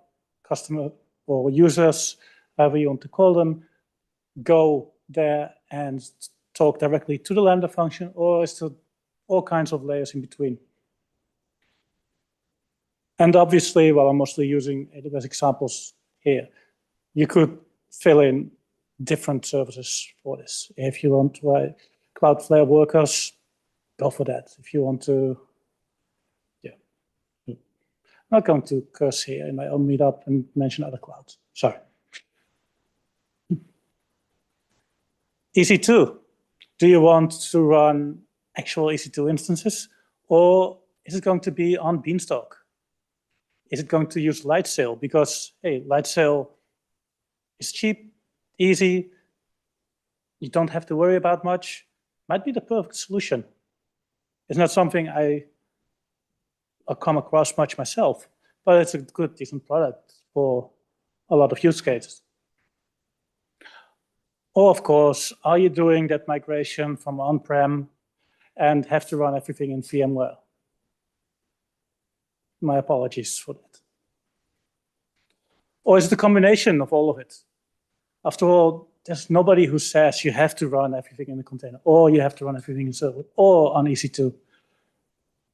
customer or users, however you want to call them, go there and talk directly to the Lambda function, or is there all kinds of layers in between? And obviously, well, I'm mostly using AWS examples here. You could fill in different services for this. If you want to write Cloudflare workers, go for that. If you want to, I'm not going to curse here in my own meetup and mention other clouds. Sorry. EC2. Do you want to run actual EC2 instances, or is it going to be on Beanstalk? Is it going to use Lightsail? Because, hey, Lightsail is cheap, easy. You don't have to worry about much. Might be the perfect solution. It's not something I come across much myself, but it's a good, decent product for a lot of use cases. Or, of course, are you doing that migration from on-prem and have to run everything in VMware? My apologies for that. Or is it a combination of all of it? After all, there's nobody who says you have to run everything in a container, or you have to run everything in server, or on EC2.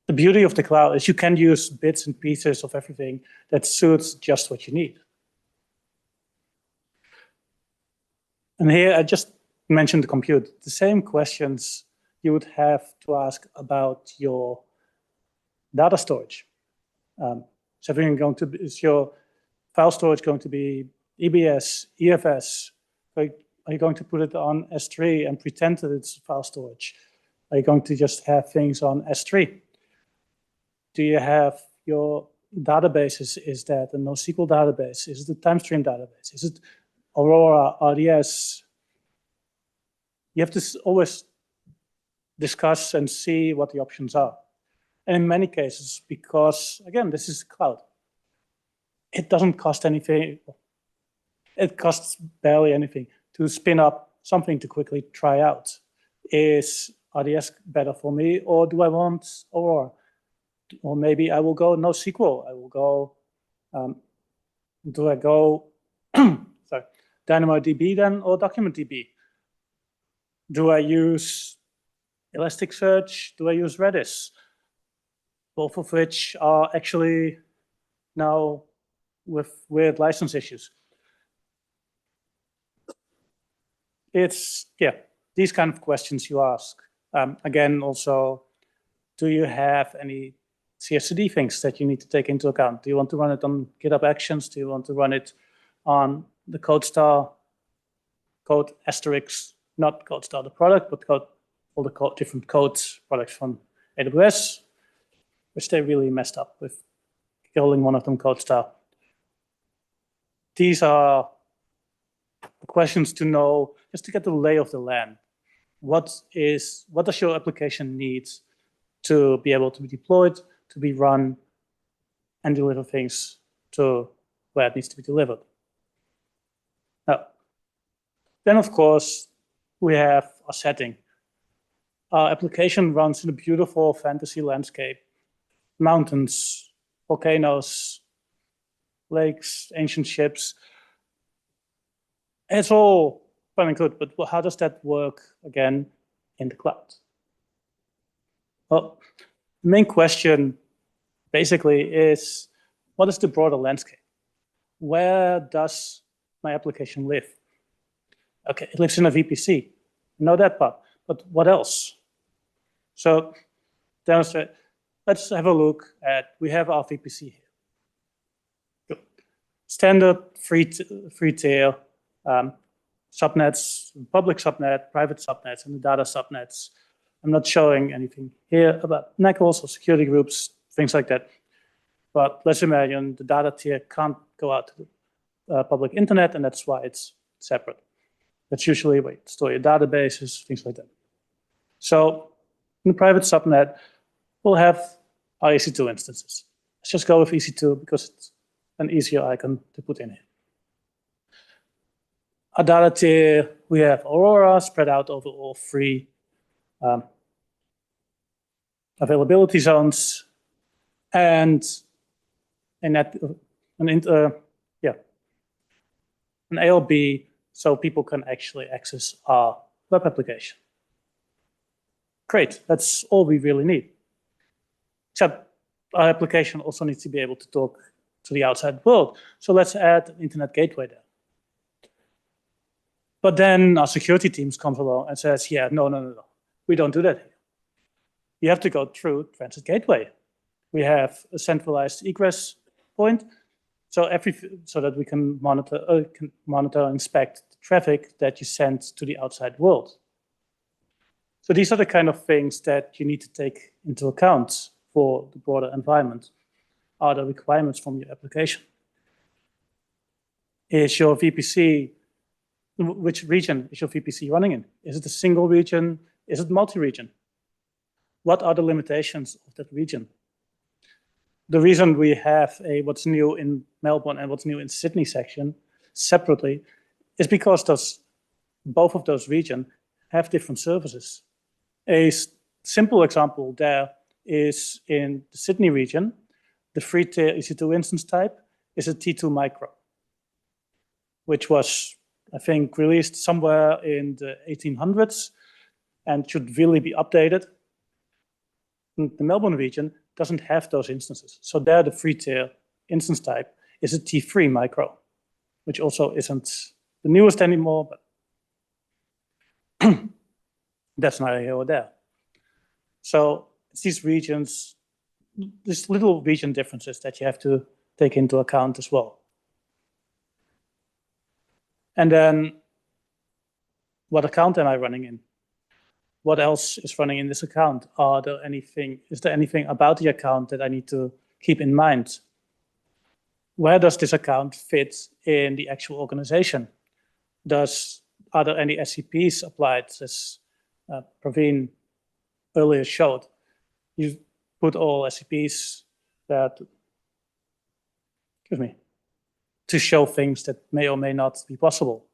The beauty of the cloud is you can use bits and pieces of everything that suits just what you need. And here I just mentioned the compute. The same questions you would have to ask about your data storage. Is everything going to be, is your file storage going to be EBS, EFS? Are you going to put it on S3 and pretend that it's file storage? Are you going to just have things on S3? Do you have your databases? Is that a NoSQL database? Is it a time stream database? Is it Aurora, RDS? You have to always discuss and see what the options are. And in many cases, because again, this is cloud, it doesn't cost anything. It costs barely anything to spin up something to quickly try out. Is RDS better for me, or do I want Aurora? Or maybe I will go NoSQL. I will go, do I go, sorry, DynamoDB then, or DocumentDB? Do I use Elasticsearch? Do I use Redis? Both of which are actually now with weird license issues. It's, yeah, these kind of questions you ask. Again, also, do you have any CSCD things that you need to take into account? Do you want to run it on GitHub Actions? Do you want to run it on the CodeStar, Code Asterisk, not CodeStar the product, but all the different code products from AWS, which they really messed up with calling one of them CodeStar. These are questions to know, just to get the lay of the land. What does your application need to be able to be deployed, to be run, and deliver things to where it needs to be delivered? Now, then of course, we have a setting. Our application runs in a beautiful fantasy landscape. Mountains, volcanoes, lakes, ancient ships. It's all fun and good, but how does that work again in the cloud? Well, the main question basically is, what is the broader landscape? Where does my application live? Okay, it lives in a VPC. I know that part, but what else? So demonstrate. Let's have a look at, we have our VPC here. Good. Standard free tier, subnets, public subnet, private subnets, and the data subnets. I'm not showing anything here about NACLs or security groups, things like that. But let's imagine the data tier can't go out to the public internet, and that's why it's separate. That's usually where you store your databases, things like that. So in the private subnet, we'll have our EC2 instances. Let's just go with EC2 because it's an easier icon to put in here. Our data tier, we have Aurora spread out over all three availability zones, and an ALB, so people can actually access our web application. Great, that's all we really need. Except our application also needs to be able to talk to the outside world. So let's add an internet gateway there. But then our security teams comes along and says, yeah, no, we don't do that here. You have to go through Transit Gateway. We have a centralized egress point, so that we can monitor and inspect the traffic that you send to the outside world. So these are the kind of things that you need to take into account for the broader environment. Are the requirements from your application? Is your VPC, which region is your VPC running in? Is it a single region? Is it multi-region? What are the limitations of that region? The reason we have a what's new in Melbourne and what's new in Sydney section separately is because both of those regions have different services. A simple example there is in the Sydney region, the free tier EC2 instance type is a T2 micro, which was, I think, released somewhere in the 1800s and should really be updated. The Melbourne region doesn't have those instances. So there the free tier instance type is a T3 micro, which also isn't the newest anymore, but that's neither here or there. So it's these regions, these little region differences that you have to take into account as well. And then what account am I running in? what else is running in this account? Is there anything about the account that I need to keep in mind? Where does this account fit in the actual organization? Are there any SCPs applied, as Praveen earlier showed? You put all SCPs to show things that may or may not be possible.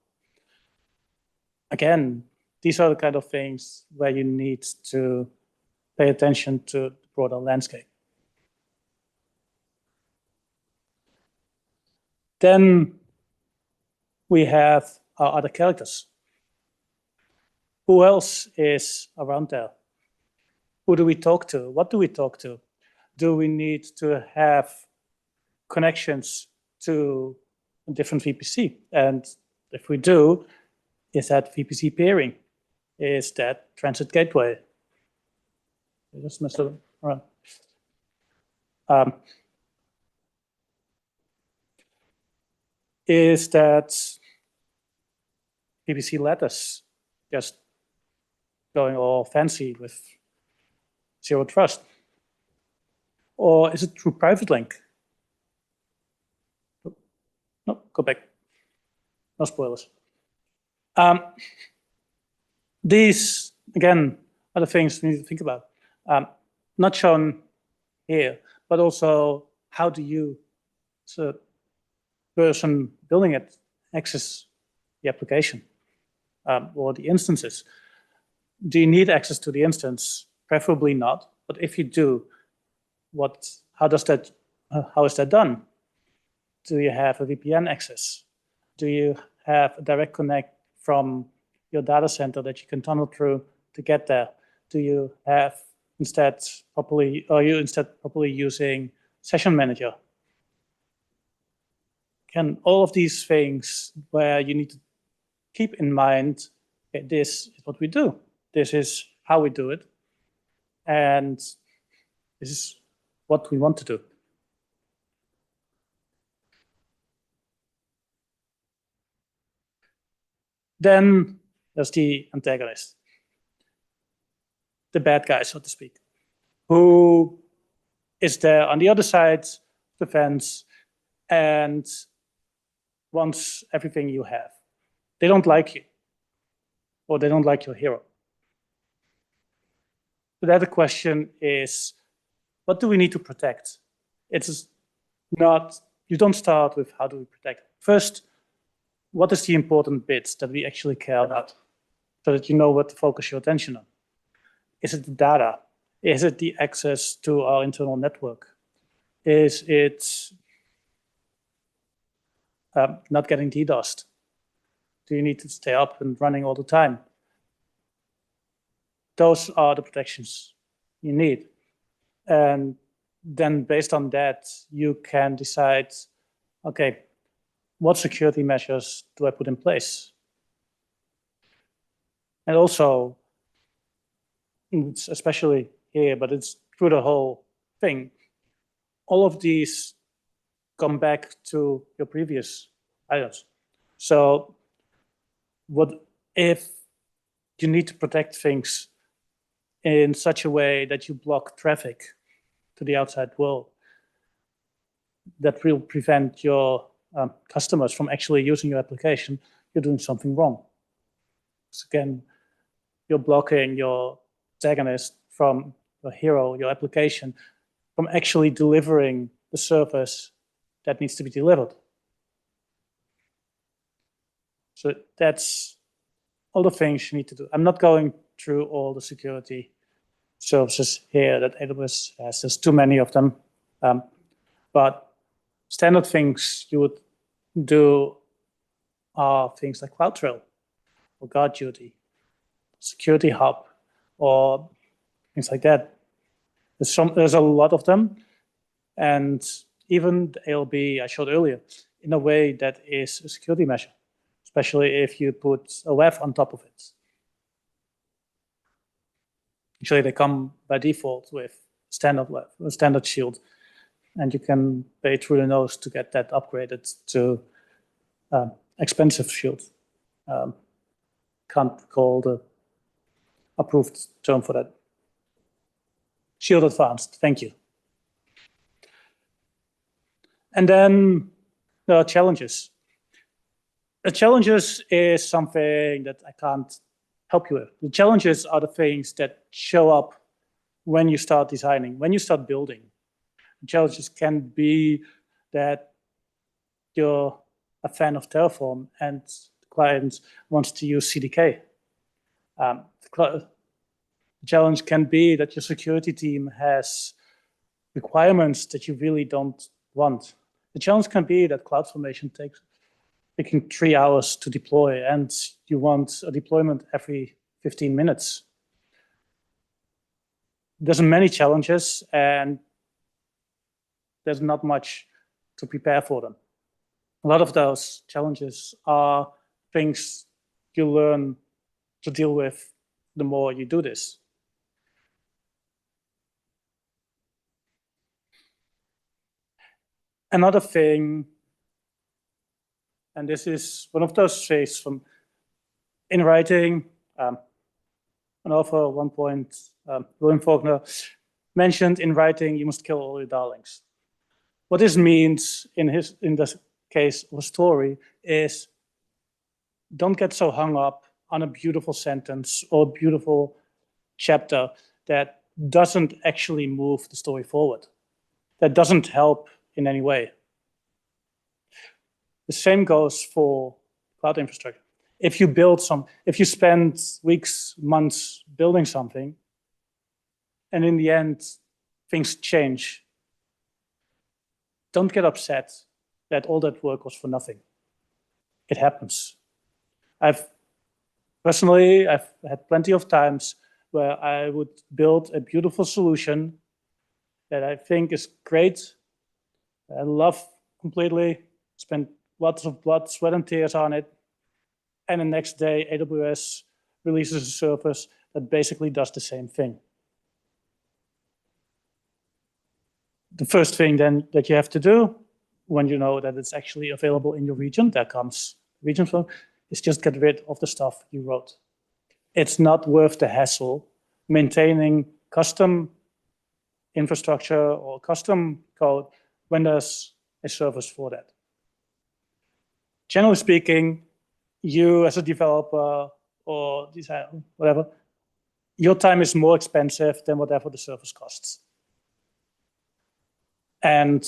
Again, these are the kind of things where you need to pay attention to the broader landscape. Then we have our other characters. Who else is around there? Who do we talk to? What do we talk to? Do we need to have connections to a different VPC? And if we do, is that VPC peering? Is that transit gateway? I just messed up. All right. Is that VPC letters just going all fancy with zero trust? Or is it through private link? No, go back. No spoilers. These, again, are the things we need to think about. Not shown here, but also how do you, as a person building it, access the application or the instances? Do you need access to the instance? Preferably not, but if you do, how is that done? Do you have a VPN access? Do you have a direct connect from your data center that you can tunnel through to get there? Do you have instead properly using Session Manager? Again, all of these things where you need to keep in mind, okay, this is what we do. This is how we do it. And this is what we want to do. Then there's the antagonist, the bad guy, so to speak, who is there on the other side of the fence and wants everything you have. They don't like you, or they don't like your hero. So the other question is, what do we need to protect? It's not, you don't start with how do we protect. First, what is the important bits that we actually care about so that you know what to focus your attention on? Is it the data? Is it the access to our internal network? Is it not getting DDoSed? Do you need to stay up and running all the time? Those are the protections you need. And then based on that, you can decide, okay, what security measures do I put in place? And also, it's especially here, but it's through the whole thing, all of these come back to your previous items. So what if you need to protect things in such a way that you block traffic to the outside world that will prevent your customers from actually using your application, you're doing something wrong. So again, you're blocking your antagonist from your hero, your application, from actually delivering the service that needs to be delivered. So that's all the things you need to do. I'm not going through all the security services here that AWS has. There's too many of them. But standard things you would do are things like CloudTrail or GuardDuty, Security Hub, or things like that. There's a lot of them. And even the ALB I showed earlier, in a way that is a security measure, especially if you put a WAF on top of it. Actually, they come by default with standard WAF, a standard shield, and you can pay through the nose to get that upgraded to expensive shield. Can't recall the approved term for that. Shield Advanced, thank you. And then there are challenges. The challenges is something that I can't help you with. The challenges are the things that show up when you start designing, when you start building. The challenges can be that you're a fan of Terraform and the client wants to use CDK. The challenge can be that your security team has requirements that you really don't want. The challenge can be that CloudFormation takes taking 3 hours to deploy and you want a deployment every 15 minutes. There's many challenges and there's not much to prepare for them. A lot of those challenges are things you learn to deal with the more you do this. Another thing, and this is one of those things from in writing, an author at one point, William Faulkner, mentioned in writing, you must kill all your darlings. What this means in the case of a story is don't get so hung up on a beautiful sentence or a beautiful chapter that doesn't actually move the story forward, that doesn't help in any way. The same goes for cloud infrastructure. If you spend weeks, months building something, and in the end, things change, don't get upset that all that work was for nothing. It happens. I've had plenty of times where I would build a beautiful solution that I think is great, I love completely, spent lots of blood, sweat, and tears on it, and the next day AWS releases a service that basically does the same thing. The first thing then that you have to do when you know that it's actually available in your region, there comes region flow, is just get rid of the stuff you wrote. It's not worth the hassle maintaining custom infrastructure or custom code when there's a service for that. Generally speaking, you as a developer or designer, whatever, your time is more expensive than whatever the service costs. And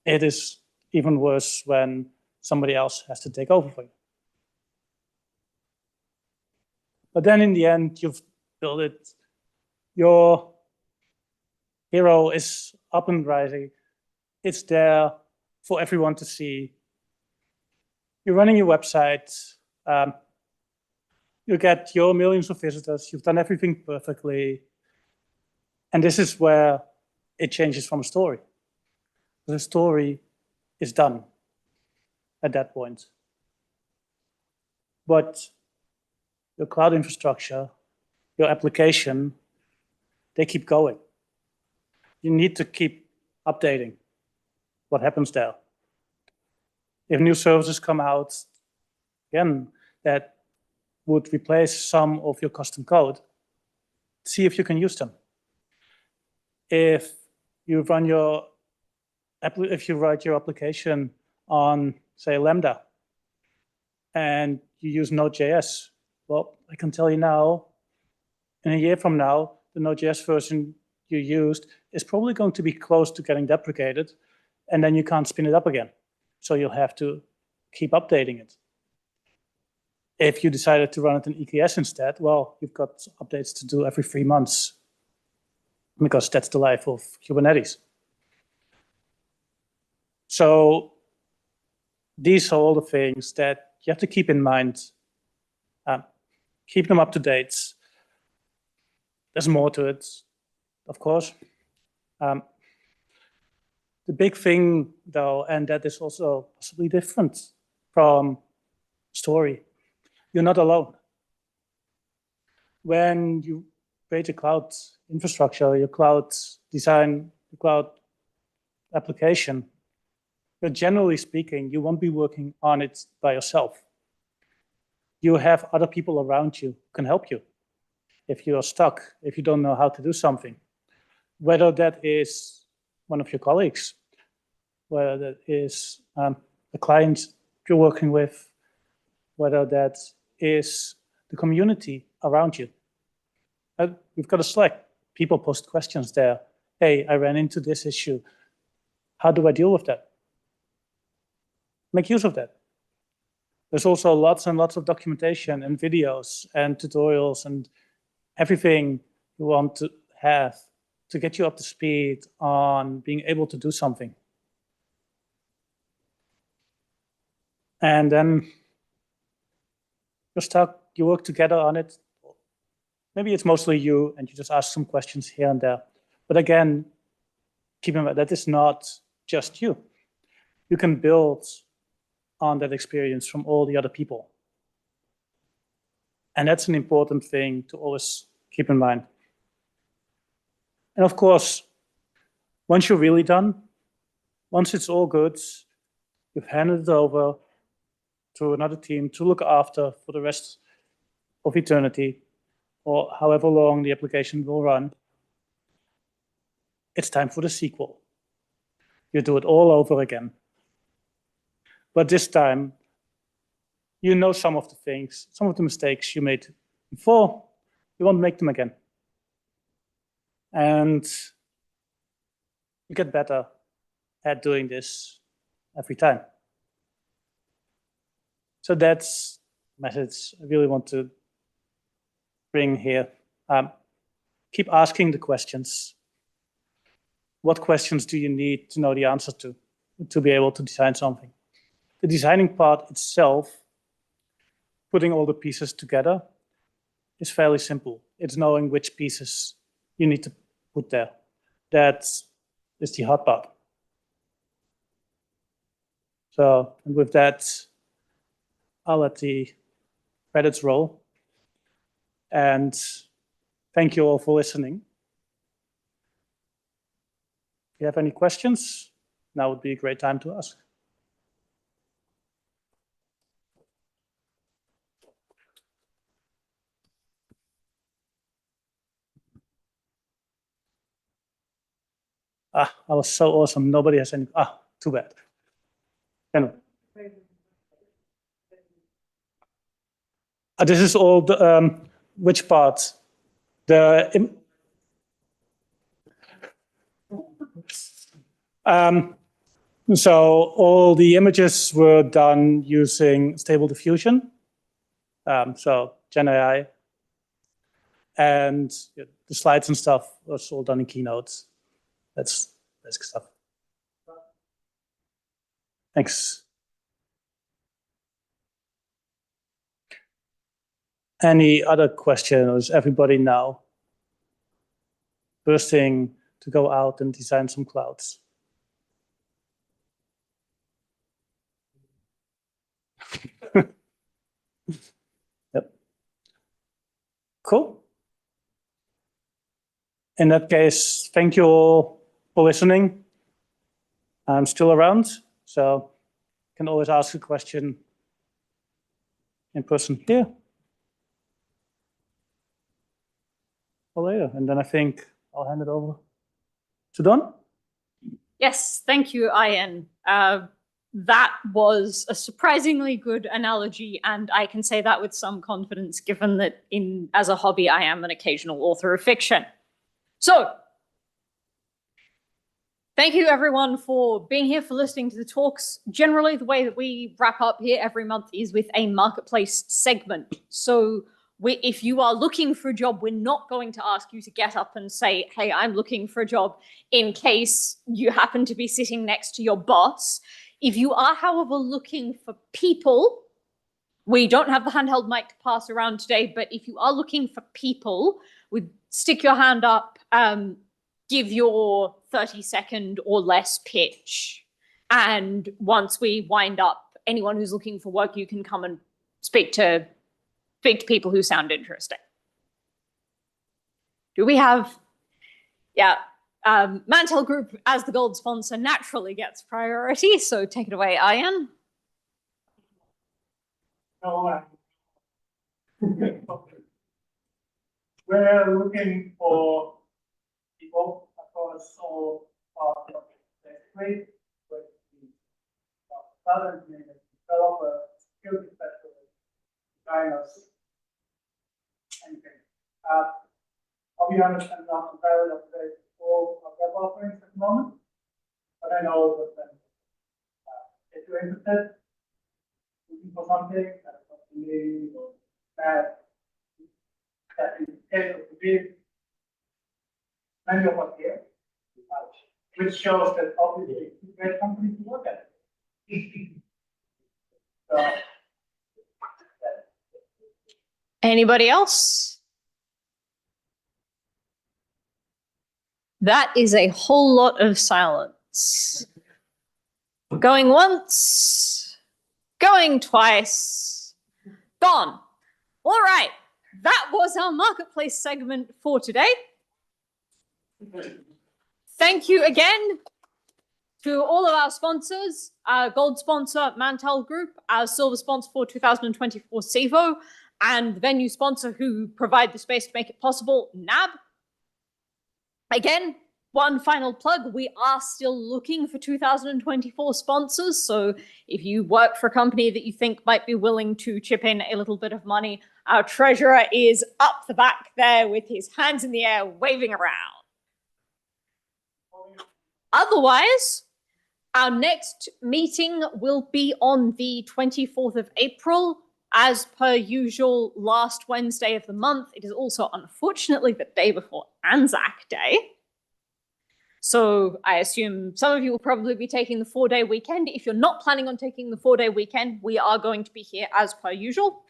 it is even worse when somebody else has to take over for you. But then in the end, you've built it. Your hero is up and rising. It's there for everyone to see. You're running your website. You get your millions of visitors. You've done everything perfectly. And this is where it changes from a story. The story is done at that point. But your cloud infrastructure, your application, they keep going. You need to keep updating what happens there. If new services come out, again, that would replace some of your custom code, see if you can use them. If you write your application on, say, Lambda, and you use Node.js, well, I can tell you now, in a year from now, the Node.js version you used is probably going to be close to getting deprecated, and then you can't spin it up again. So you'll have to keep updating it. If you decided to run it in EKS instead, well, you've got updates to do every 3 months because that's the life of Kubernetes. So these are all the things that you have to keep in mind. Keep them up to date. There's more to it, of course. The big thing, though, and that is also possibly different from story, you're not alone. When you create a cloud infrastructure, your cloud design, your cloud application, but generally speaking, you won't be working on it by yourself. You have other people around you who can help you. if you're stuck, if you don't know how to do something, whether that is one of your colleagues, whether that is a client you're working with, whether that is the community around you. We've got a Slack. People post questions there. Hey, I ran into this issue. How do I deal with that? Make use of that. There's also lots and lots of documentation and videos and tutorials and everything you want to have to get you up to speed on being able to do something. And then you work together on it. Maybe it's mostly you and you just ask some questions here and there. But again, keep in mind that is not just you. You can build on that experience from all the other people. And that's an important thing to always keep in mind. And of course, once you're really done, once it's all good, you've handed it over to another team to look after for the rest of eternity, or however long the application will run, it's time for the sequel. You do it all over again. But this time, you know some of the things, some of the mistakes you made before, you won't make them again. And you get better at doing this every time. So that's the message I really want to bring here. Keep asking the questions. What questions do you need to know the answer to be able to design something? The designing part itself, putting all the pieces together, is fairly simple. It's knowing which pieces you need to put there. That is the hard part. So, and with that, I'll let the credits roll. And thank you all for listening. If you have any questions, now would be a great time to ask. I was so awesome. Nobody has any. Too bad. Anyway. This is all the, which part? So all the images were done using Stable Diffusion. So Gen AI. And the slides and stuff was all done in Keynote. That's basic stuff. Thanks. Any other questions? Everybody now bursting to go out and design some clouds. Yep. Cool. In that case, thank you all for listening. I'm still around, so you can always ask a question in person here or later. And then I think I'll hand it over to Don. Yes, thank you, Ian. That was a surprisingly good analogy, and I can say that with some confidence, given that as a hobby, I am an occasional author of fiction. So, thank you everyone for being here, for listening to the talks. Generally, the way that we wrap up here every month is with a marketplace segment. So if you are looking for a job, we're not going to ask you to get up and say, hey, I'm looking for a job, in case you happen to be sitting next to your boss. If you are, however, looking for people, we don't have the handheld mic to pass around today, but if you are looking for people, we stick your hand up, give your 30-second or less pitch. And once we wind up, anyone who's looking for work, you can come and speak to people who sound interesting. Do we have, Mantel Group as the gold sponsor naturally gets priority, so take it away, Ian. we're looking for people across all parts of the basically, with the talent developer, security specialist, designers, anything. I'll be honest, I'm not entirely up to date with all of web offerings at the moment, but I know that if you're interested, looking for something that's something new or that is able to be many of us here, which shows that obviously it's a great company to work at. So, Anybody else? That is a whole lot of silence. Going once, going twice, gone. All right, that was our marketplace segment for today. Thank you again to all of our sponsors, our gold sponsor, Mantel Group, our silver sponsor for 2024, Sevo, and the venue sponsor who provide the space to make it possible, NAB. Again, one final plug, we are still looking for 2024 sponsors, so if you work for a company that you think might be willing to chip in a little bit of money, our treasurer is up the back there with his hands in the air, waving around. Otherwise, our next meeting will be on the 24th of April, as per usual, last Wednesday of the month. It is also, unfortunately, the day before Anzac Day. So I assume some of you will probably be taking the 4-day weekend. If you're not planning on taking the 4-day weekend, we are going to be here as per usual.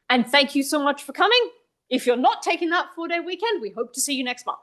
And thank you so much for coming. If you're not taking that 4-day weekend, we hope to see you next month.